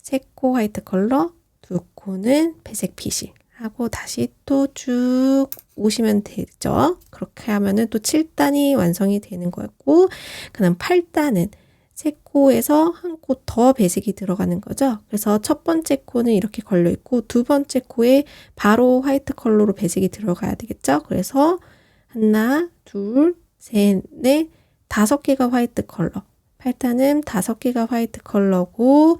3코 화이트 컬러, 2코는 배색 비실 하고 다시 또 쭉 오시면 되죠. 그렇게 하면은 또 7단이 완성이 되는 거고, 그 다음 8단은 3코에서 한 코 더 배색이 들어가는 거죠. 그래서 첫 번째 코는 이렇게 걸려 있고 두 번째 코에 바로 화이트 컬러로 배색이 들어가야 되겠죠. 그래서 하나, 둘, 셋, 넷, 5개가 화이트 컬러. 8단은 5개가 화이트 컬러고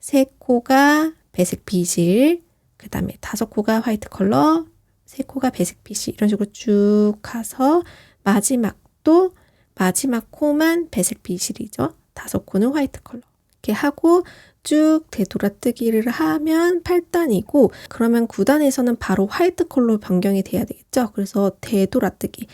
3코가 배색 비실, 그 다음에 5코가 화이트 컬러, 3코가 배색 비실 이런 식으로 쭉 가서 마지막도 마지막 코만 배색 비실이죠. 5코는 화이트 컬러. 이렇게 하고 쭉 되돌아뜨기를 하면 8단이고 그러면 9단에서는 바로 화이트 컬러로 변경이 돼야 되겠죠. 그래서 되돌아뜨기.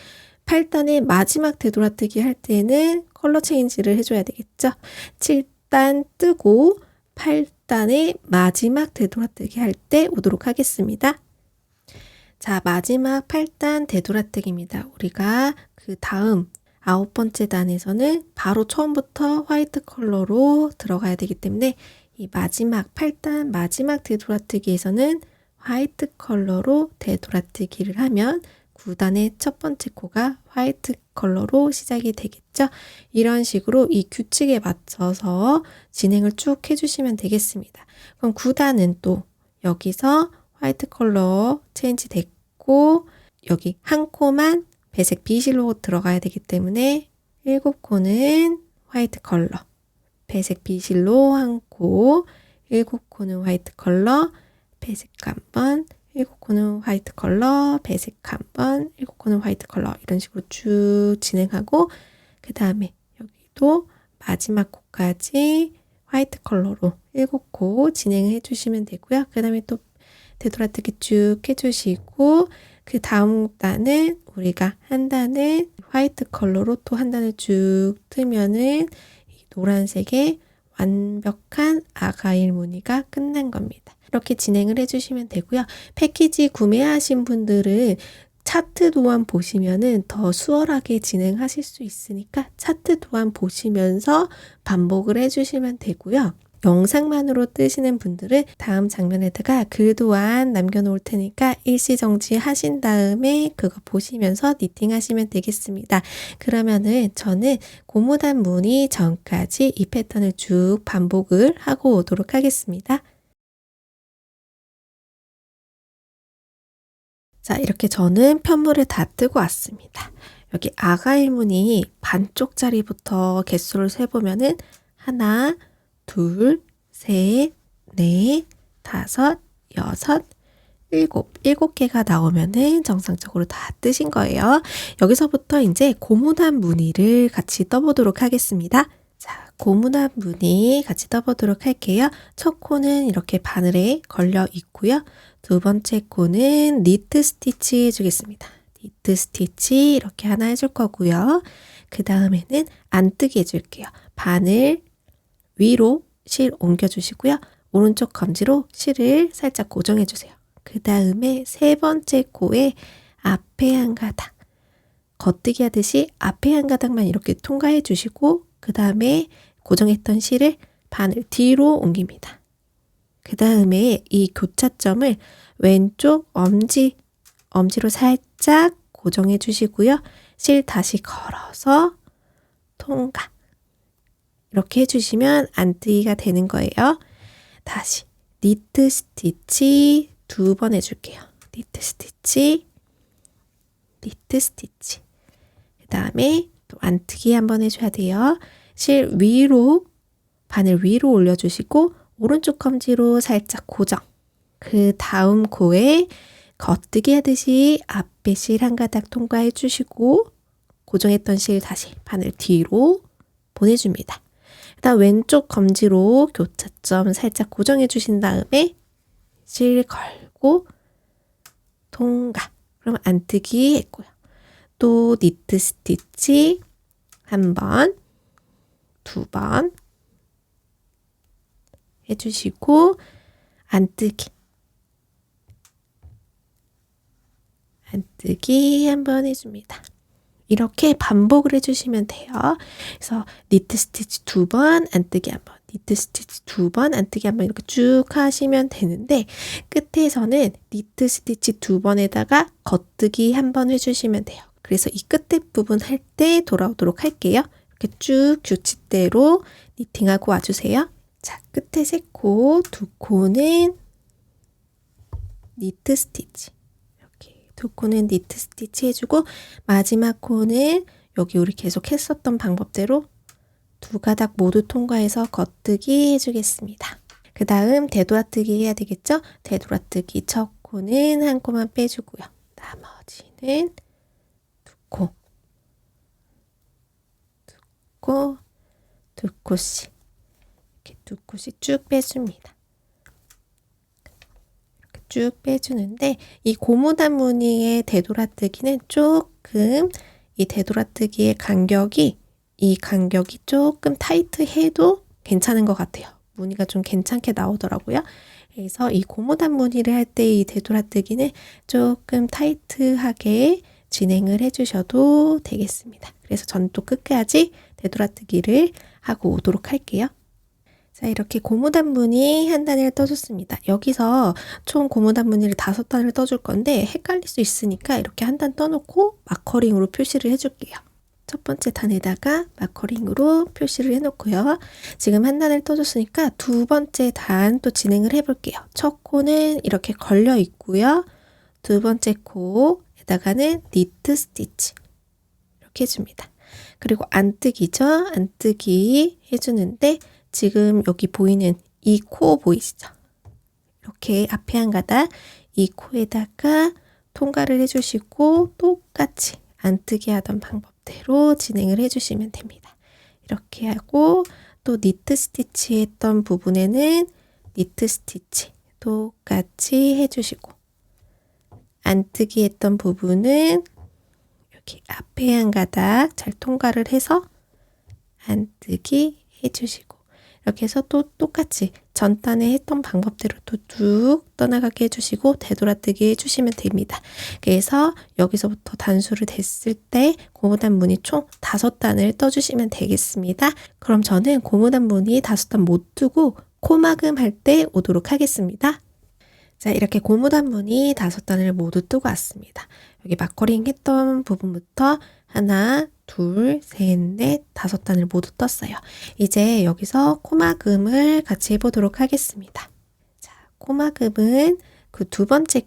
8단의 마지막 되돌아뜨기 할 때는 컬러 체인지를 해줘야 되겠죠. 7단 뜨고 8단의 마지막 되돌아뜨기 할 때 오도록 하겠습니다. 자, 마지막 8단 되돌아뜨기입니다. 우리가 그 다음 9번째 단에서는 바로 처음부터 화이트 컬러로 들어가야 되기 때문에 이 마지막 8단 마지막 되돌아뜨기에서는 화이트 컬러로 되돌아뜨기를 하면 9단의 첫 번째 코가 화이트 컬러로 시작이 되겠죠. 이런 식으로 이 규칙에 맞춰서 진행을 쭉 해주시면 되겠습니다. 그럼 9단은 또 여기서 화이트 컬러 체인지 됐고 여기 한 코만 배색 비실로 들어가야 되기 때문에 7코는 화이트 컬러, 배색 비실로 한 코, 7코는 화이트 컬러, 배색 한 번, 7코는 화이트 컬러, 배색 한 번, 7코는 화이트 컬러 이런 식으로 쭉 진행하고 그 다음에 여기도 마지막 코까지 화이트 컬러로 7코 진행을 해주시면 되고요. 그 다음에 또 되돌아뜨기 쭉 해주시고 그 다음 단은 우리가 한 단을 화이트 컬러로 또 한 단을 쭉 뜨면은 이 노란색의 완벽한 아가일 무늬가 끝난 겁니다. 이렇게 진행을 해주시면 되고요. 패키지 구매하신 분들은 차트 도안 보시면은 더 수월하게 진행하실 수 있으니까 차트 도안 보시면서 반복을 해주시면 되고요. 영상만으로 뜨시는 분들은 다음 장면에다가 글 도안 남겨놓을 테니까 일시정지 하신 다음에 그거 보시면서 니팅 하시면 되겠습니다. 그러면은 저는 고무단 무늬 전까지 이 패턴을 쭉 반복을 하고 오도록 하겠습니다. 자, 이렇게 저는 편물을 다 뜨고 왔습니다. 여기 아가일 무늬 반쪽짜리부터 개수를 세보면은 하나, 둘, 셋, 넷, 5, 6, 7, 7개가 나오면은 정상적으로 다 뜨신 거예요. 여기서부터 이제 고무단 무늬를 같이 떠보도록 하겠습니다. 자, 고무단 무늬 같이 떠보도록 할게요. 첫 코는 이렇게 바늘에 걸려 있고요. 두 번째 코는 니트 스티치 해주겠습니다. 니트 스티치 이렇게 하나 해줄 거고요. 그 다음에는 안 뜨게 해줄게요. 바늘 위로 실 옮겨주시고요. 오른쪽 검지로 실을 살짝 고정해주세요. 그 다음에 세 번째 코에 앞에 한 가닥, 겉뜨기 하듯이 앞에 한 가닥만 이렇게 통과해 주시고 그 다음에 고정했던 실을 바늘 뒤로 옮깁니다. 그 다음에 이 교차점을 왼쪽 엄지로 살짝 고정해 주시고요. 실 다시 걸어서 통과. 이렇게 해주시면 안뜨기가 되는 거예요. 다시 니트 스티치 2번 해줄게요. 니트 스티치, 니트 스티치. 그 다음에 또 안뜨기 한번 해줘야 돼요. 실 위로, 바늘 위로 올려주시고 오른쪽 엄지로 살짝 고정. 그 다음 코에 겉뜨기 하듯이 앞에 실 한 가닥 통과해 주시고 고정했던 실 다시 바늘 뒤로 보내줍니다. 그다음 왼쪽 검지로 교차점 살짝 고정해 주신 다음에 실 걸고 통과. 그럼 안뜨기 했고요. 또 니트 스티치 1번, 2번 해주시고 안뜨기 한번 해줍니다. 이렇게 반복을 해주시면 돼요. 그래서 니트 스티치 2번, 안뜨기 1번, 니트 스티치 2번, 안뜨기 1번 이렇게 쭉 하시면 되는데 끝에서는 니트 스티치 2번에다가 겉뜨기 1번 해주시면 돼요. 그래서 이 끝에 부분 할 때 돌아오도록 할게요. 이렇게 쭉 규칙대로 니팅하고 와주세요. 자, 끝에 3코, 2코는 니트 스티치. 이렇게 2코는 니트 스티치 해주고 마지막 코는 여기 우리 계속 했었던 방법대로 2가닥 모두 통과해서 겉뜨기 해주겠습니다. 그 다음 되돌아뜨기 해야 되겠죠? 되돌아뜨기 첫 코는 1코만 빼주고요. 나머지는 2코, 2코씩 이렇게 2코씩 쭉 빼줍니다. 이렇게 쭉 빼주는데 이 고무단 무늬의 되돌아뜨기는 조금 이 되돌아뜨기의 간격이 조금 타이트해도 괜찮은 것 같아요. 무늬가 좀 괜찮게 나오더라고요. 그래서 이 고무단 무늬를 할 때 이 되돌아뜨기는 조금 타이트하게 진행을 해주셔도 되겠습니다. 그래서 저는 또 끝까지 되돌아뜨기를 하고 오도록 할게요. 자, 이렇게 고무단 무늬 한 단을 떠줬습니다. 여기서 총 고무단 무늬를 5단을 떠줄 건데 헷갈릴 수 있으니까 이렇게 한 단 떠놓고 마커링으로 표시를 해줄게요. 첫 번째 단에다가 마커링으로 표시를 해놓고요. 지금 한 단을 떠줬으니까 2번째 단 또 진행을 해볼게요. 첫 코는 이렇게 걸려 있고요. 2번째 코에다가는 니트 스티치 이렇게 해줍니다. 그리고 안뜨기죠. 안뜨기 해주는데 지금 여기 보이는 이 코 보이시죠? 이렇게 앞에 한 가닥 이 코에다가 통과를 해주시고 똑같이 안뜨기 하던 방법대로 진행을 해주시면 됩니다. 이렇게 하고 또 니트 스티치 했던 부분에는 니트 스티치 똑같이 해주시고 안뜨기 했던 부분은 여기 앞에 한 가닥 잘 통과를 해서 안뜨기 해주시고 이렇게 해서 또 똑같이 전단에 했던 방법대로 또 쭉 떠나가게 해주시고 되돌아뜨기 해주시면 됩니다. 그래서 여기서부터 단수를 댔을 때 고무단 무늬 총 5단을 떠주시면 되겠습니다. 그럼 저는 고무단 무늬 5단 못 두고 코막음 할 때 오도록 하겠습니다. 자, 이렇게 고무단 무늬 5단을 모두 뜨고 왔습니다. 여기 마커링 했던 부분부터 하나, 둘, 셋, 넷, 5단을 모두 떴어요. 이제 여기서 코막음을 같이 해보도록 하겠습니다. 자, 코막음은 그 두 번째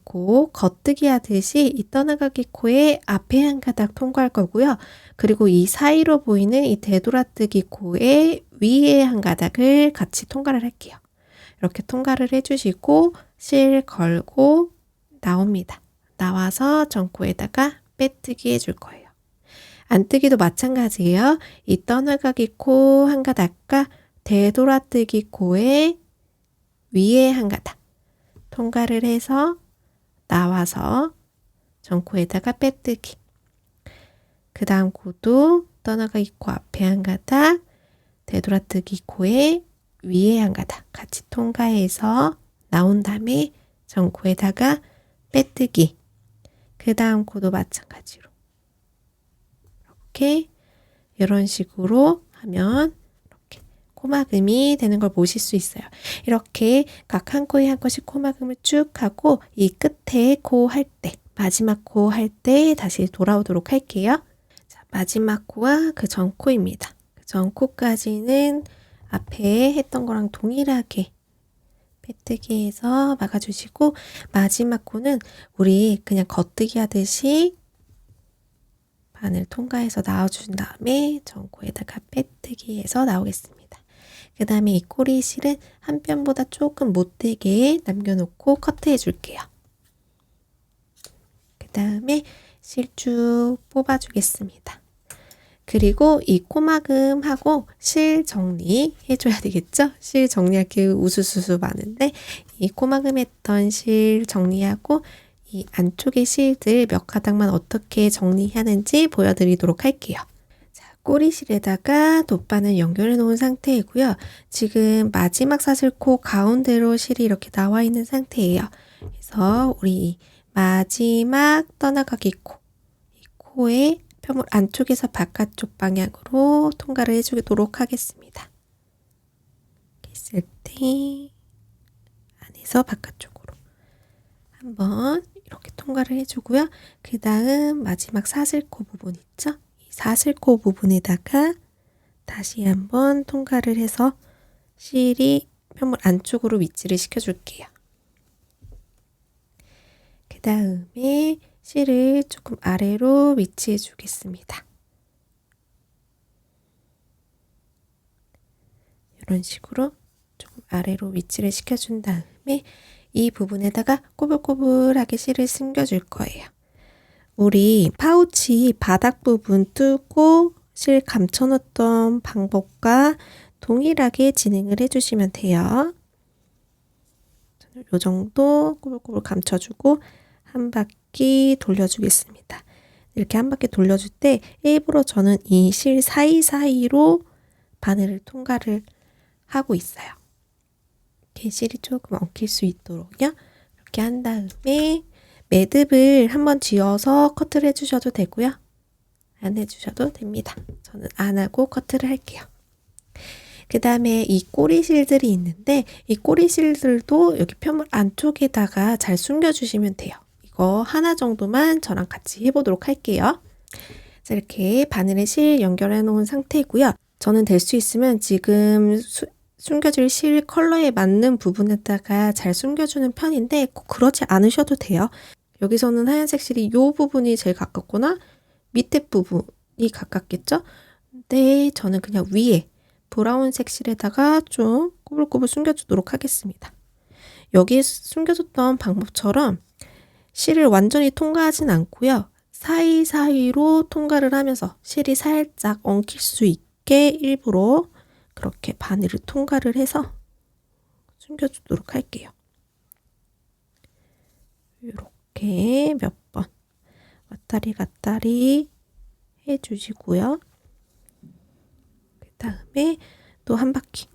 코 겉뜨기 하듯이 이 떠나가기 코의 앞에 한 가닥 통과할 거고요. 그리고 이 사이로 보이는 이 되돌아뜨기 코의 위에 한 가닥을 같이 통과를 할게요. 이렇게 통과를 해주시고 실 걸고 나옵니다. 나와서 전코에다가 빼뜨기 해줄 거예요. 안뜨기도 마찬가지예요. 이 떠나가기 코 한 가닥과 되돌아뜨기 코의 위에 한 가닥 통과를 해서 나와서 전코에다가 빼뜨기. 그 다음 코도 떠나가기 코 앞에 한 가닥, 되돌아뜨기 코의 위에 한 가닥 같이 통과해서 나온 다음에 전코에다가 빼뜨기. 그 다음 코도 마찬가지로 이렇게 이런 식으로 하면 이렇게 코막음이 되는 걸 보실 수 있어요. 이렇게 각 한 코에 한 코씩 코막음을 쭉 하고 이 끝에 코 할 때, 마지막 코 할 때 다시 돌아오도록 할게요. 자, 마지막 코와 그 전 코입니다. 그 전 코까지는 앞에 했던 거랑 동일하게 빼뜨기해서 막아주시고 마지막 코는 우리 그냥 겉뜨기 하듯이 바늘 통과해서 나와준 다음에 전코에다가 빼뜨기해서 나오겠습니다. 그 다음에 이 꼬리실은 한 뼘보다 조금 못되게 남겨놓고 커트해 줄게요. 그 다음에 실 쭉 뽑아주겠습니다. 그리고 이 코막음하고 실 정리해줘야 되겠죠? 실 정리할 게 우수수수 많은데 이 코막음 했던 실 정리하고 이 안쪽의 실들 몇 가닥만 어떻게 정리하는지 보여드리도록 할게요. 자, 꼬리실에다가 돗바늘 연결해 놓은 상태이고요. 지금 마지막 사슬코 가운데로 실이 이렇게 나와 있는 상태예요. 그래서 우리 마지막 떠나가기 코, 이 코에 표물 안쪽에서 바깥쪽 방향으로 통과를 해주도록 하겠습니다. 했을 때 안에서 바깥쪽으로 한번 이렇게 통과를 해주고요. 그 다음 마지막 사슬코 부분 있죠? 이 사슬코 부분에다가 다시 한번 통과를 해서 실이 표물 안쪽으로 위치를 시켜줄게요. 그 다음에 실을 조금 아래로 위치해 주겠습니다. 이런 식으로 조금 아래로 위치를 시켜준 다음에 이 부분에다가 꼬불꼬불하게 실을 숨겨줄 거예요. 우리 파우치 바닥 부분 뚫고 실 감춰놓던 방법과 동일하게 진행을 해주시면 돼요. 저는 이 정도 꼬불꼬불 감춰주고 한 바퀴 돌려주겠습니다. 이렇게 한 바퀴 돌려줄 때 일부러 저는 이 실 사이사이로 바늘을 통과를 하고 있어요. 이렇게 실이 조금 엉킬 수 있도록요. 이렇게 한 다음에 매듭을 한번 쥐어서 커트를 해주셔도 되고요. 안 해주셔도 됩니다. 저는 안 하고 커트를 할게요. 그 다음에 이 꼬리실들이 있는데 이 꼬리실들도 여기 표물 안쪽에다가 잘 숨겨주시면 돼요. 이거 하나 정도만 저랑 같이 해보도록 할게요. 자, 이렇게 바늘에 실 연결해 놓은 상태고요. 저는 될 수 있으면 지금 숨겨질 실 컬러에 맞는 부분에다가 잘 숨겨주는 편인데 꼭 그러지 않으셔도 돼요. 여기서는 하얀색 실이 이 부분이 제일 가깝거나 밑에 부분이 가깝겠죠? 근데 저는 그냥 위에 브라운색 실에다가 좀 꼬불꼬불 숨겨주도록 하겠습니다. 여기에 숨겨줬던 방법처럼 실을 완전히 통과하진 않고요. 사이사이로 통과를 하면서 실이 살짝 엉킬 수 있게 일부러 그렇게 바늘을 통과를 해서 숨겨주도록 할게요. 이렇게 몇 번 왔다리 갔다리 해주시고요. 그 다음에 또 한 바퀴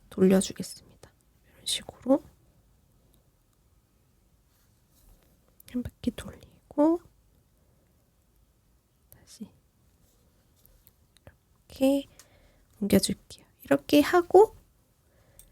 돌려주겠습니다. 이런 식으로 한 바퀴 돌리고 다시 이렇게 옮겨줄게요. 이렇게 하고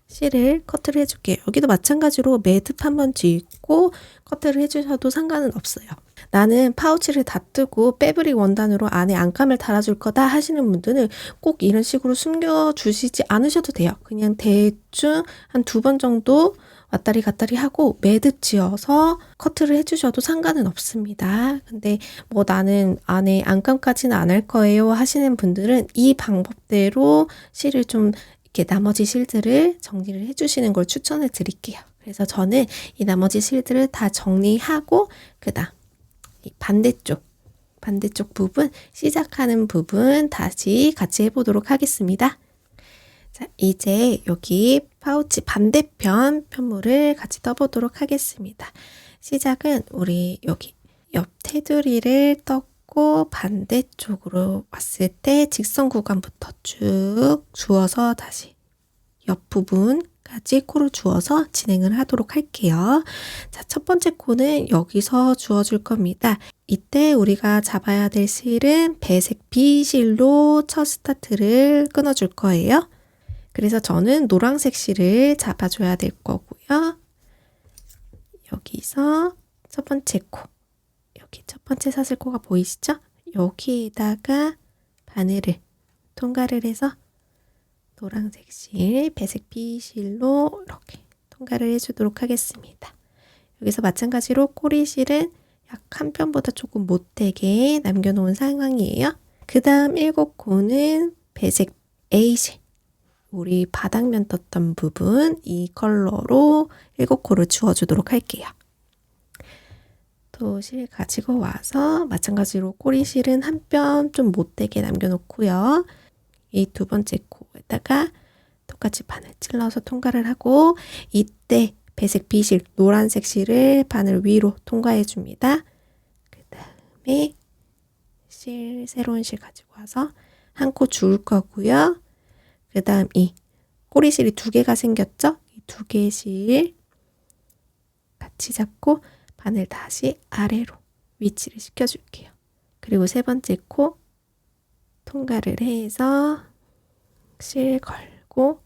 실을 커트를 해줄게요. 여기도 마찬가지로 매듭 한번 쥐고 커트를 해주셔도 상관은 없어요. 나는 파우치를 다 뜨고 패브릭 원단으로 안에 안감을 달아줄 거다 하시는 분들은 꼭 이런 식으로 숨겨주시지 않으셔도 돼요. 그냥 대충 한 2번 정도 왔다리 갔다리 하고 매듭 지어서 커트를 해주셔도 상관은 없습니다. 근데 뭐 나는 안에 안감까지는 안 할 거예요 하시는 분들은 이 방법대로 실을 좀 이렇게 나머지 실들을 정리를 해주시는 걸 추천을 드릴게요. 그래서 저는 이 나머지 실들을 다 정리하고 그다음 이 반대쪽 부분 시작하는 부분 다시 같이 해보도록 하겠습니다. 자, 이제 여기 파우치 반대편 편물을 같이 떠보도록 하겠습니다. 시작은 우리 여기 옆 테두리를 떴고 반대쪽으로 왔을 때 직선 구간부터 쭉 주어서 다시 옆 부분까지 코를 주어서 진행을 하도록 할게요. 자, 첫 번째 코는 여기서 주어줄 겁니다. 이때 우리가 잡아야 될 실은 배색 B실로 첫 스타트를 끊어줄 거예요. 그래서 저는 노란색 실을 잡아줘야 될 거고요. 여기서 첫 번째 코, 여기 첫 번째 사슬코가 보이시죠? 여기에다가 바늘을 통과를 해서 노란색 실, 배색 B실로 이렇게 통과를 해주도록 하겠습니다. 여기서 마찬가지로 꼬리실은 약 한 편보다 조금 못되게 남겨놓은 상황이에요. 그 다음 7코는 배색 A실, 우리 바닥면 떴던 부분 이 컬러로 7코를 주워주도록 할게요. 또 실 가지고 와서 마찬가지로 꼬리실은 한 편 좀 못되게 남겨놓고요. 이 두 번째 코에다가 똑같이 바늘 찔러서 통과를 하고 이때 배색 B실, 노란색 실을 바늘 위로 통과해 줍니다. 그 다음에 새로운 실 가지고 와서 한 코 줄 거고요. 그 다음 이 꼬리실이 2개가 생겼죠? 이 2개의 실 같이 잡고 바늘 다시 아래로 위치를 시켜줄게요. 그리고 세 번째 코 통과를 해서 실 걸고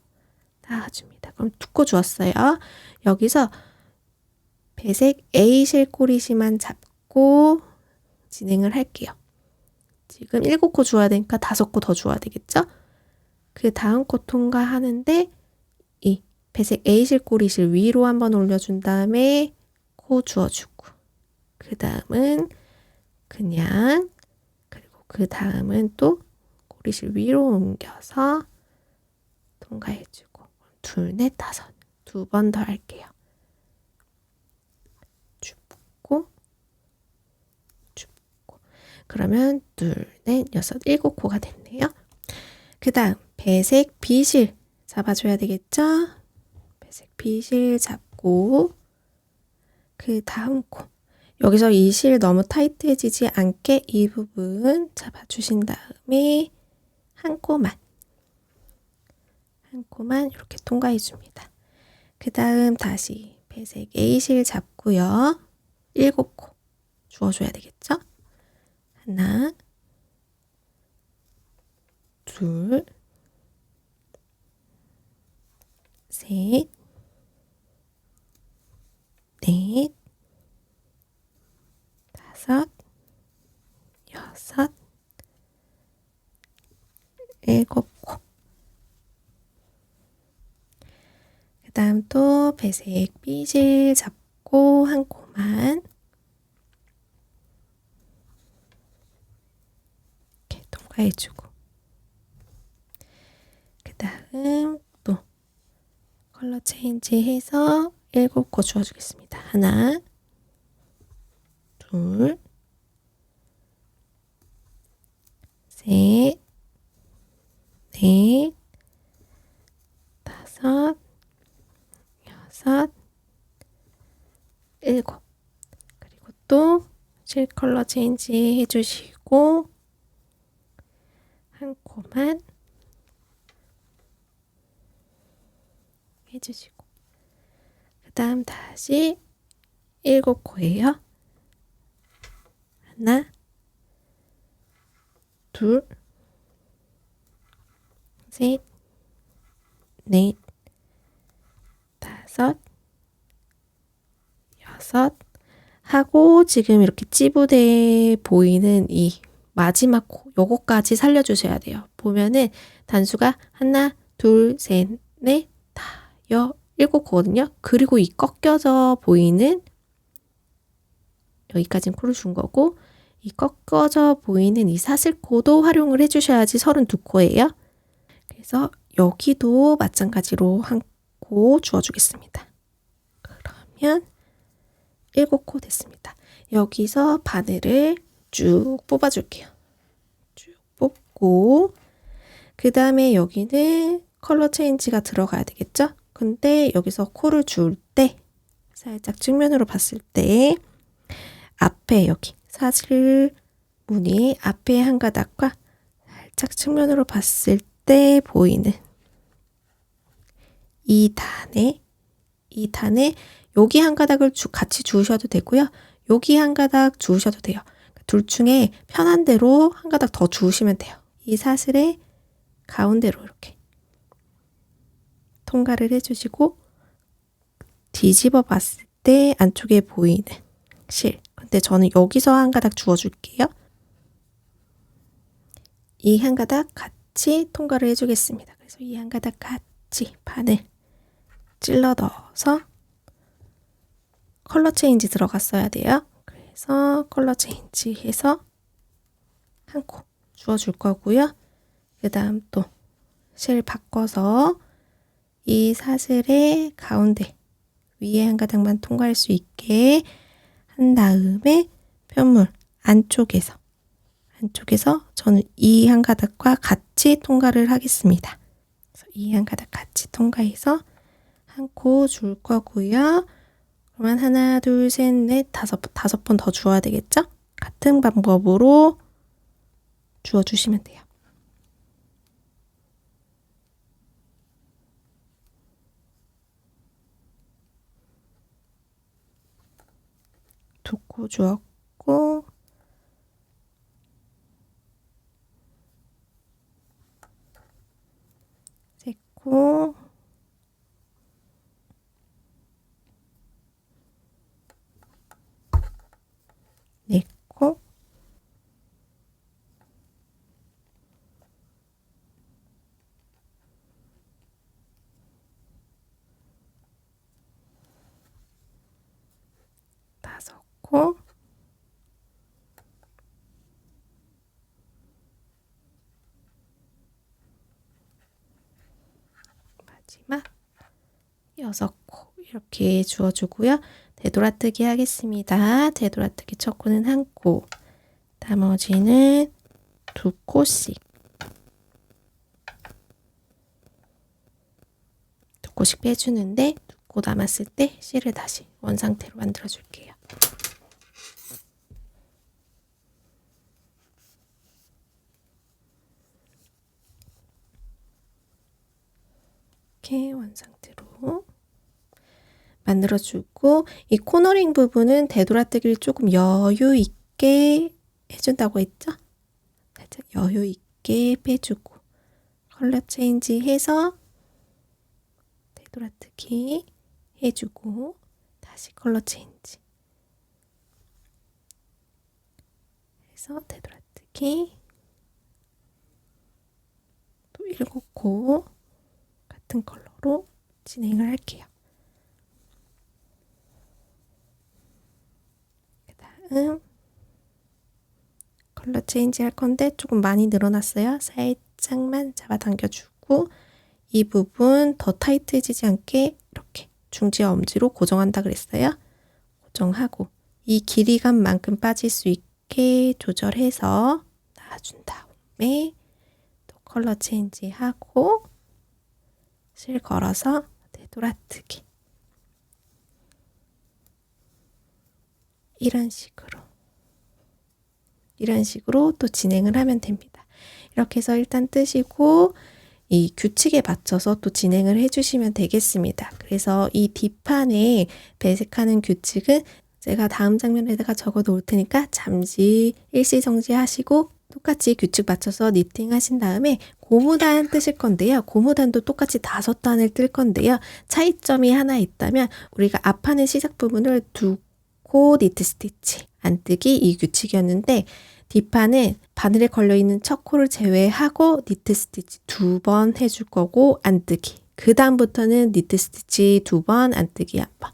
놔줍니다. 그럼 2코 주었어요. 여기서 배색 A 실 꼬리실만 잡고 진행을 할게요. 지금 7코 주어야 되니까 5코 더 주어야 되겠죠? 그 다음 코 통과하는데 이 배색 A 실 꼬리실 위로 한번 올려준 다음에 코 주어주고 그 다음은 그냥 그리고 그 다음은 또 꼬리실 위로 옮겨서 통과해주고 둘, 넷, 다섯 2번 더 할게요. 줍고 줍고 그러면 둘, 넷, 여섯, 7코가 됐네요. 그 다음 배색 B실 잡아줘야 되겠죠? 배색 B실 잡고 그 다음 코 여기서 이 실 너무 타이트해지지 않게 이 부분 잡아주신 다음에 한 코만 이렇게 통과해 줍니다. 그 다음 다시 배색 A실 잡고요. 7코 주워줘야 되겠죠? 하나, 둘, 셋, 넷, 다섯, 여섯, 7코. 그 다음 또 배색 B실 잡고 한 코만 이렇게 통과해주고 그 다음 또 컬러 체인지 해서 7코 주워주겠습니다. 하나, 둘, 셋, 넷, 다섯, 여섯, 7. 그리고 또 실 컬러 체인지 해주시고 한 코만 해주시고 그 다음 다시 7코예요. 하나, 둘, 셋, 넷, 다섯, 여섯 하고 지금 이렇게 찌부돼 보이는 이 마지막 코 요거까지 살려주셔야 돼요. 보면은 단수가 하나, 둘, 셋, 넷, 다, 7코거든요. 그리고 이 꺾여져 보이는 여기까지는 코를 준 거고 이 꺾어져 보이는 이 사슬코도 활용을 해주셔야지 32코예요. 그래서 여기도 마찬가지로 한 코 주워주겠습니다. 그러면 7코 됐습니다. 여기서 바늘을 쭉 뽑아줄게요. 쭉 뽑고 그 다음에 여기는 컬러 체인지가 들어가야 되겠죠? 근데 여기서 코를 줄 때 살짝 측면으로 봤을 때 앞에 여기 사슬 무늬 앞에 한 가닥과 살짝 측면으로 봤을 때 보이는 이 단에 여기 한 가닥을 같이 주우셔도 되고요. 여기 한 가닥 주우셔도 돼요. 둘 중에 편한 대로 한 가닥 더 주우시면 돼요. 이 사슬의 가운데로 이렇게 통과를 해주시고 뒤집어 봤을 때 안쪽에 보이는 실. 근데 저는 여기서 한 가닥 주워줄게요. 이 한 가닥 같이 통과를 해주겠습니다. 그래서 이 한 가닥 같이 바늘 찔러 넣어서 컬러 체인지 들어갔어야 돼요. 그래서 컬러 체인지 해서 한 코 주워줄 거고요. 그 다음 또 실 바꿔서 이 사슬의 가운데 위에 한 가닥만 통과할 수 있게 한 다음에 편물 안쪽에서 저는 이 한 가닥과 같이 통과를 하겠습니다. 그래서 이 한 가닥 같이 통과해서 한 코 줄 거고요. 그러면 하나, 둘, 셋, 넷, 다섯 번 더 주어야 되겠죠? 같은 방법으로 주워주시면 돼요. 두 코 주었고 세 코 네 코 다섯 코 마지막 여섯 코 이렇게 주워주고요. 되돌아뜨기 하겠습니다. 되돌아뜨기 첫 코는 한 코, 나머지는 두 코씩 두 코씩 빼주는데 두 코 남았을 때 실을 다시 원상태로 만들어 줄게요. 이렇게 원상태로 만들어주고 이 코너링 부분은 되돌아뜨기를 조금 여유 있게 해준다고 했죠? 살짝 여유 있게 빼주고 컬러 체인지 해서 되돌아뜨기 해주고 다시 컬러 체인지 해서 되돌아뜨기 또 7코 같은 컬러로 진행을 할게요. 그 다음 컬러 체인지 할 건데 조금 많이 늘어났어요. 살짝만 잡아당겨주고 이 부분 더 타이트해지지 않게 이렇게 중지와 엄지로 고정한다 그랬어요. 고정하고 이 길이감만큼 빠질 수 있게 조절해서 놔준 다음에 또 컬러 체인지 하고 실 걸어서 되돌아뜨기 이런 식으로 또 진행을 하면 됩니다. 이렇게 해서 일단 뜨시고 이 규칙에 맞춰서 또 진행을 해주시면 되겠습니다. 그래서 이 뒷판에 배색하는 규칙은 제가 다음 장면에다가 적어 놓을 테니까 잠시 일시정지 하시고 똑같이 규칙 맞춰서 니팅 하신 다음에 고무단 뜨실 건데요. 고무단도 똑같이 5단을 뜰 건데요. 차이점이 하나 있다면 우리가 앞판의 시작 부분을 2코 니트 스티치 안 뜨기 이 규칙이었는데 뒷판은 바늘에 걸려있는 첫 코를 제외하고 니트 스티치 2번 해줄 거고 안 뜨기. 그 다음부터는 니트 스티치 2번, 안 뜨기 1번.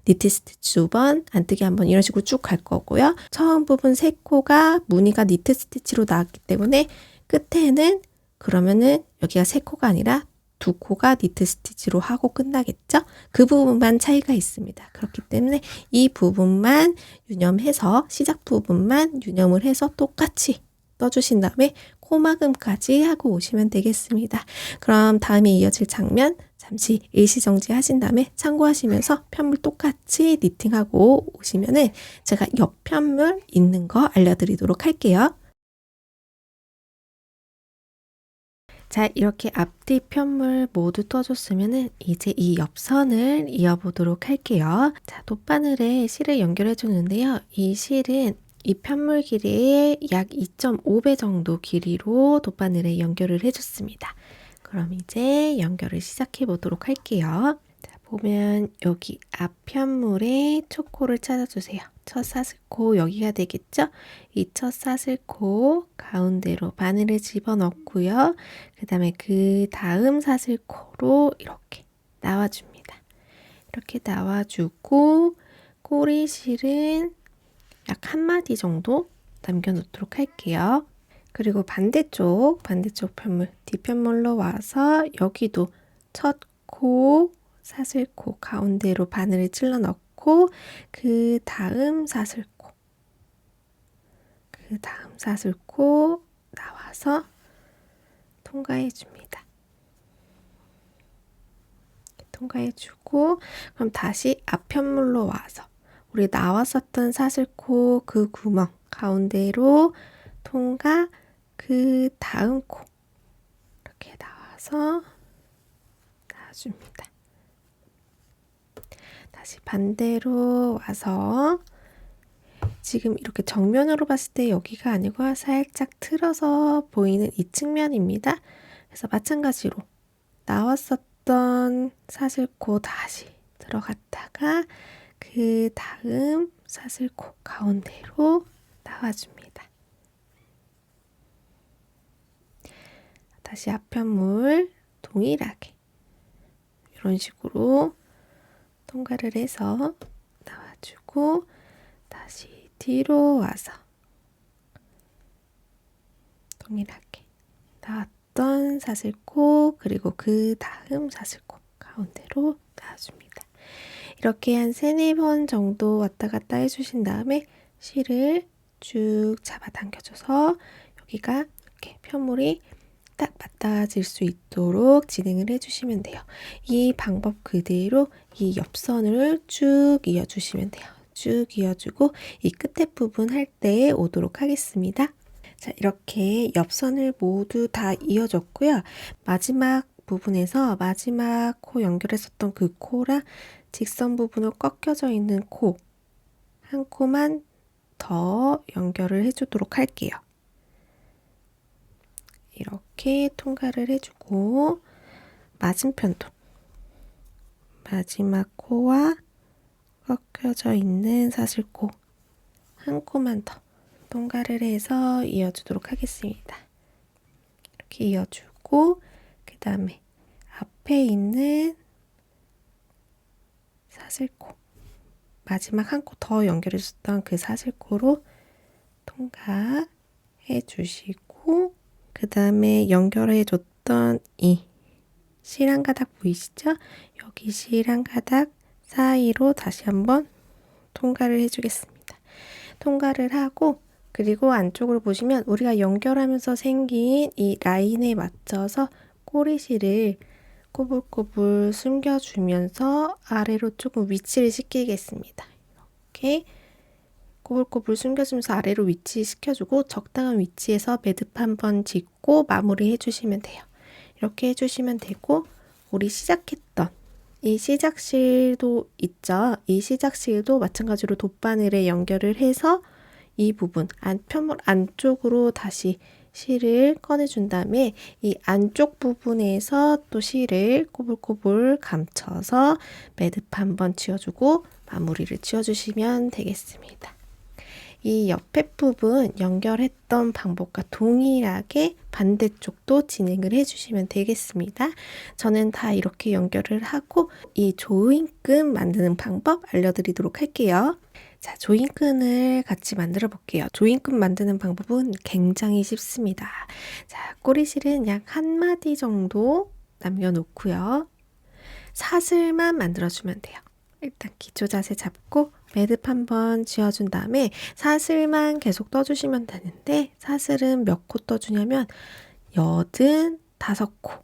니트 스티치 2번, 안 뜨기 1번 이런 식으로 쭉 갈 거고요. 처음 부분 3코가 무늬가 니트 스티치로 나왔기 때문에 끝에는 그러면은 여기가 3코가 아니라 2코가 니트 스티치로 하고 끝나겠죠? 그 부분만 차이가 있습니다. 그렇기 때문에 이 부분만 유념해서 시작 부분만 유념을 해서 똑같이 떠주신 다음에 코막음까지 하고 오시면 되겠습니다. 그럼 다음에 이어질 장면 잠시 일시정지 하신 다음에 참고하시면서 편물 똑같이 니팅하고 오시면은 제가 옆 편물 있는 거 알려드리도록 할게요. 자, 이렇게 앞뒤 편물 모두 떠줬으면은 이제 이 옆선을 이어보도록 할게요. 자, 돗바늘에 실을 연결해 주는데요. 이 실은 이 편물 길이의 약 2.5배 정도 길이로 돗바늘에 연결을 해줬습니다. 그럼 이제 연결을 시작해 보도록 할게요. 자, 보면 여기 앞편물에 초코를 찾아주세요. 첫 사슬코 여기가 되겠죠? 이 첫 사슬코 가운데로 바늘을 집어넣고요. 그 다음에 그 다음 사슬코로 이렇게 나와줍니다. 이렇게 나와주고 꼬리실은 약 1마디 정도 남겨놓도록 할게요. 그리고 반대쪽 편물, 뒷편물로 와서 여기도 첫 코, 사슬코 가운데로 바늘을 찔러 넣고 그 다음 사슬코 나와서 통과해 줍니다. 통과해 주고 그럼 다시 앞편물로 와서 우리 나왔었던 사슬코 그 구멍 가운데로 통과 그 다음 코 이렇게 나와서 놔줍니다. 다시 반대로 와서 지금 이렇게 정면으로 봤을 때 여기가 아니고 살짝 틀어서 보이는 이 측면입니다. 그래서 마찬가지로 나왔었던 사슬코 다시 들어갔다가 그 다음 사슬코 가운데로 나와줍니다. 다시 앞편물 동일하게 이런 식으로 통과를 해서 나와주고 다시 뒤로 와서 동일하게 나왔던 사슬코 그리고 그 다음 사슬코 가운데로 나와줍니다. 이렇게 한 3-4번 정도 왔다 갔다 해주신 다음에 실을 쭉 잡아당겨줘서 여기가 이렇게 편물이 딱 맞닿아질 수 있도록 진행을 해주시면 돼요. 이 방법 그대로 이 옆선을 쭉 이어주시면 돼요. 쭉 이어주고 이 끝에 부분 할 때 오도록 하겠습니다. 자, 이렇게 옆선을 모두 다 이어줬고요. 마지막 부분에서 마지막 코 연결했었던 그 코랑 직선 부분으로 꺾여져 있는 코 한 코만 더 연결을 해주도록 할게요. 이렇게 통과를 해주고 맞은편도 마지막 코와 꺾여져 있는 사슬코 한 코만 더 통과를 해서 이어주도록 하겠습니다. 이렇게 이어주고 그 다음에 앞에 있는 사슬코 마지막 한 코 더 연결해줬던 그 사슬코로 통과해 주시고 그 다음에 연결해줬던 이 실 한 가닥 보이시죠? 여기 실 한 가닥 사이로 다시 한번 통과를 해주겠습니다. 통과를 하고 그리고 안쪽을 보시면 우리가 연결하면서 생긴 이 라인에 맞춰서 꼬리실을 꼬불꼬불 숨겨주면서 아래로 조금 위치를 시키겠습니다. 이렇게 꼬불꼬불 숨겨주면서 아래로 위치시켜주고 적당한 위치에서 매듭 한번 짓고 마무리 해주시면 돼요. 이렇게 해주시면 되고 우리 시작했던 이 시작실도 있죠. 이 시작실도 마찬가지로 돗바늘에 연결을 해서 이 부분 편물 안쪽으로 다시 실을 꺼내준 다음에 이 안쪽 부분에서 또 실을 꼬불꼬불 감춰서 매듭 한번 지어주고 마무리를 지어주시면 되겠습니다. 이 옆에 부분 연결했던 방법과 동일하게 반대쪽도 진행을 해주시면 되겠습니다. 저는 다 이렇게 연결을 하고 이 조인끈 만드는 방법 알려드리도록 할게요. 자, 조인끈을 같이 만들어 볼게요. 조인끈 만드는 방법은 굉장히 쉽습니다. 자, 꼬리실은 약 1마디 정도 남겨놓고요. 사슬만 만들어주면 돼요. 일단 기초 자세 잡고 매듭 한번 지어준 다음에 사슬만 계속 떠주시면 되는데 사슬은 몇 코 떠주냐면 85코,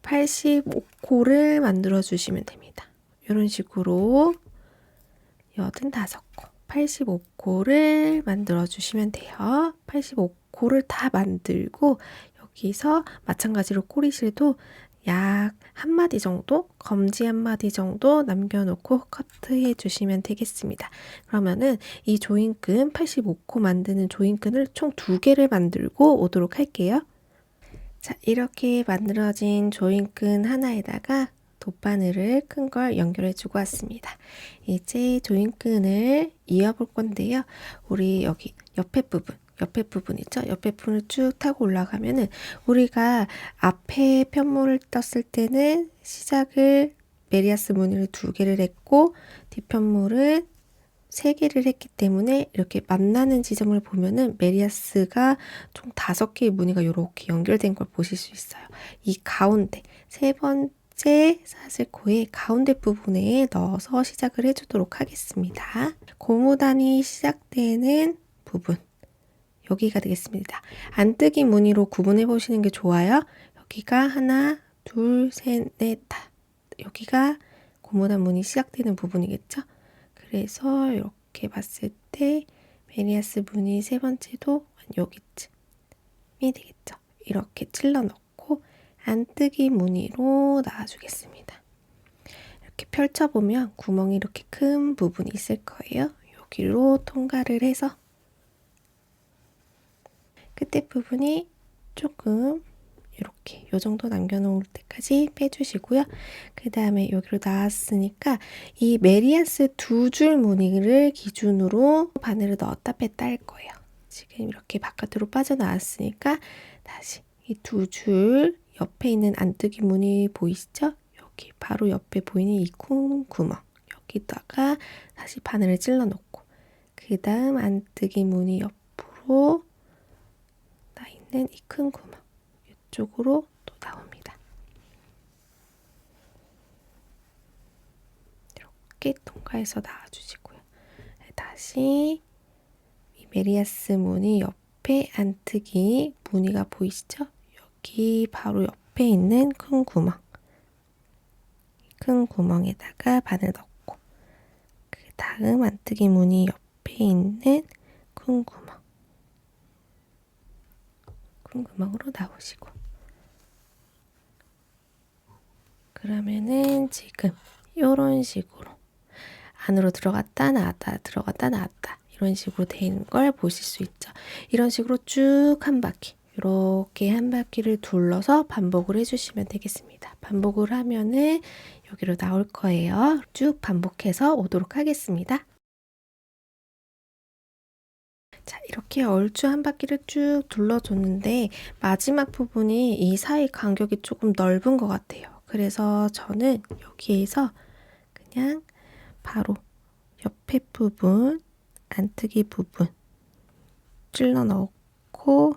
85코를 만들어 주시면 됩니다. 이런 식으로 85코, 85코를 만들어 주시면 돼요. 85코를 다 만들고 여기서 마찬가지로 꼬리실도 약 1마디 정도, 검지 1마디 정도 남겨놓고 커트해 주시면 되겠습니다. 그러면은 이 조인끈 85코 만드는 조인끈을 총 2개를 만들고 오도록 할게요. 자, 이렇게 만들어진 조인끈 하나에다가 돗바늘을 큰 걸 연결해 주고 왔습니다. 이제 조인끈을 이어볼 건데요. 우리 여기 옆에 부분 있죠? 옆에 부분을 쭉 타고 올라가면은 우리가 앞에 편물을 떴을 때는 시작을 메리아스 무늬를 2개를 했고 뒷편물은 3개를 했기 때문에 이렇게 만나는 지점을 보면은 메리아스가 총 5개의 무늬가 이렇게 연결된 걸 보실 수 있어요. 이 가운데 3번째 사슬코의 가운데 부분에 넣어서 시작을 해주도록 하겠습니다. 고무단이 시작되는 부분 여기가 되겠습니다. 안뜨기 무늬로 구분해 보시는 게 좋아요. 여기가 하나, 둘, 셋, 넷, 다. 여기가 고무단 무늬 시작되는 부분이겠죠? 그래서 이렇게 봤을 때 메리아스 무늬 3번째도 여기쯤이 되겠죠. 이렇게 찔러 넣고 안뜨기 무늬로 놔주겠습니다. 이렇게 펼쳐보면 구멍이 이렇게 큰 부분이 있을 거예요. 여기로 통과를 해서 끝에 부분이 조금 이렇게 요 정도 남겨놓을 때까지 빼주시고요. 그 다음에 여기로 나왔으니까 이 메리아스 2줄 무늬를 기준으로 바늘을 넣었다 뺐다 할 거예요. 지금 이렇게 바깥으로 빠져나왔으니까 다시 이 2줄 옆에 있는 안뜨기 무늬 보이시죠? 여기 바로 옆에 보이는 이 큰 구멍 여기다가 다시 바늘을 찔러 넣고 그 다음 안뜨기 무늬 옆으로 나 있는 이 큰 구멍 이쪽으로 또 나옵니다. 이렇게 통과해서 나와주시고요. 다시 이 메리아스 무늬 옆에 안뜨기 무늬가 보이시죠? 여기 바로 옆에 있는 큰 구멍에다가 바늘 넣고 그 다음 안뜨기 무늬 옆에 있는 큰 구멍으로 나오시고 그러면은 지금 이런 식으로 안으로 들어갔다 나왔다 들어갔다 나왔다 이런 식으로 되는 걸 보실 수 있죠. 이런 식으로 쭉 한 바퀴 이렇게 한 바퀴를 둘러서 반복을 해주시면 되겠습니다. 반복을 하면은 여기로 나올 거예요. 쭉 반복해서 오도록 하겠습니다. 자, 이렇게 얼추 한 바퀴를 쭉 둘러줬는데 마지막 부분이 이 사이 간격이 조금 넓은 것 같아요. 그래서 저는 여기에서 그냥 바로 옆에 부분, 안뜨기 부분 찔러 넣고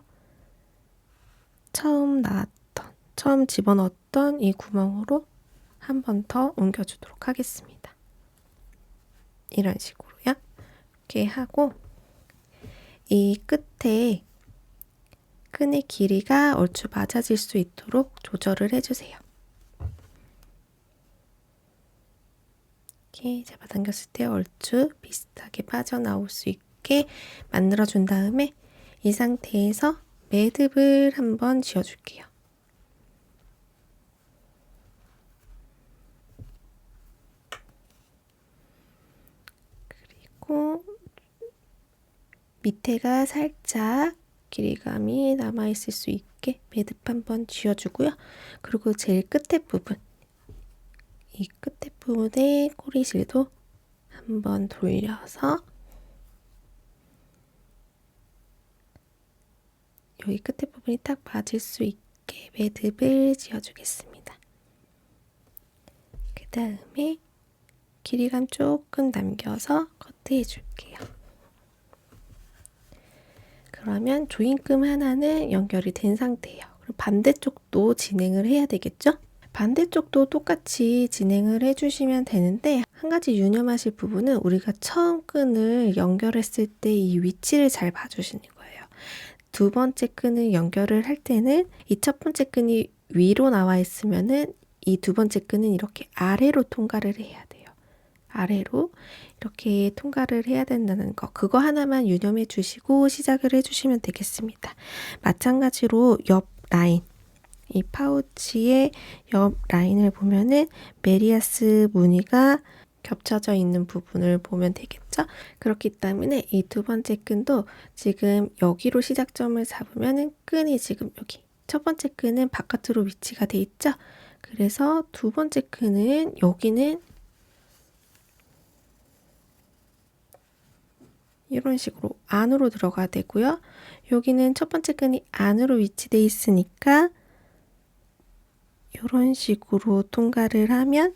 처음 집어넣었던 이 구멍으로 한 번 더 옮겨주도록 하겠습니다. 이런 식으로요. 이렇게 하고 이 끝에 끈의 길이가 얼추 맞아질 수 있도록 조절을 해주세요. 이렇게 잡아당겼을 때 얼추 비슷하게 빠져나올 수 있게 만들어준 다음에 이 상태에서 매듭을 한번 지어줄게요. 그리고 밑에가 살짝 길이감이 남아있을 수 있게 매듭 한번 지어주고요. 그리고 제일 끝에 부분, 이 끝에 부분에 꼬리실도 한번 돌려서 여기 끝에 부분이 딱 맞을 수 있게 매듭을 지어주겠습니다. 그 다음에 길이감 조금 남겨서 커트해 줄게요. 그러면 조인금 하나는 연결이 된 상태예요. 그리고 반대쪽도 진행을 해야 되겠죠? 반대쪽도 똑같이 진행을 해주시면 되는데 한 가지 유념하실 부분은 우리가 처음 끈을 연결했을 때 이 위치를 잘 봐주시는 거예요. 두 번째 끈을 연결을 할 때는 이 첫 번째 끈이 위로 나와 있으면은 이 두 번째 끈은 이렇게 아래로 통과를 해야 돼요. 아래로 이렇게 통과를 해야 된다는 거, 그거 하나만 유념해 주시고 시작을 해주시면 되겠습니다. 마찬가지로 옆 라인, 이 파우치의 옆 라인을 보면은 메리아스 무늬가 겹쳐져 있는 부분을 보면 되겠죠? 그렇기 때문에 이 두 번째 끈도 지금 여기로 시작점을 잡으면은 끈이 지금 여기 첫 번째 끈은 바깥으로 위치가 돼 있죠? 그래서 두 번째 끈은 여기는 이런 식으로 안으로 들어가야 되고요. 여기는 첫 번째 끈이 안으로 위치돼 있으니까 이런 식으로 통과를 하면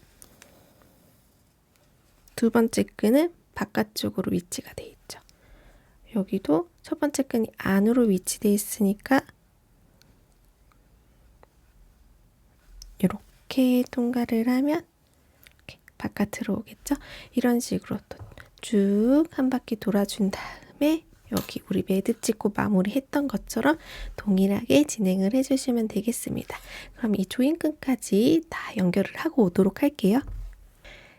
두 번째 끈은 바깥쪽으로 위치가 돼 있죠. 여기도 첫 번째 끈이 안으로 위치돼 있으니까 이렇게 통과를 하면 이렇게 바깥으로 오겠죠. 이런 식으로 또 쭉 한 바퀴 돌아준 다음에 여기 우리 매듭 짓고 마무리했던 것처럼 동일하게 진행을 해주시면 되겠습니다. 그럼 이 조인끈까지 다 연결을 하고 오도록 할게요.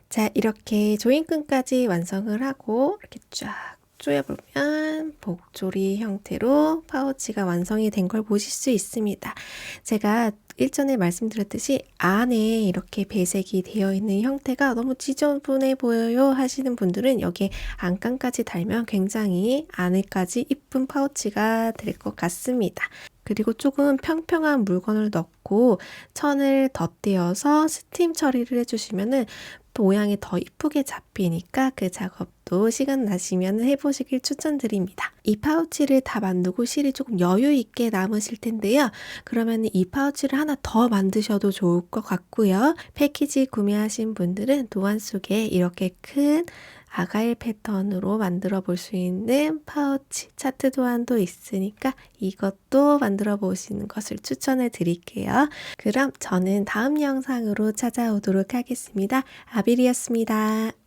자, 이렇게 조인끈까지 완성을 하고 이렇게 쫙 조여보면 복조리 형태로 파우치가 완성이 된 걸 보실 수 있습니다. 제가 일전에 말씀드렸듯이 안에 이렇게 배색이 되어 있는 형태가 너무 지저분해 보여요 하시는 분들은 여기에 안감까지 달면 굉장히 안에까지 이쁜 파우치가 될 것 같습니다. 그리고 조금 평평한 물건을 넣고 천을 덧대어서 스팀 처리를 해주시면은 모양이 더 이쁘게 잡히니까 그 작업도 시간 나시면 해보시길 추천드립니다. 이 파우치를 다 만들고 실이 조금 여유 있게 남으실 텐데요. 그러면 이 파우치를 하나 더 만드셔도 좋을 것 같고요. 패키지 구매하신 분들은 도안 속에 이렇게 큰 아가일 패턴으로 만들어 볼 수 있는 파우치 차트 도안도 있으니까 이것도 만들어 보시는 것을 추천해 드릴게요. 그럼 저는 다음 영상으로 찾아오도록 하겠습니다. 아빌이었습니다.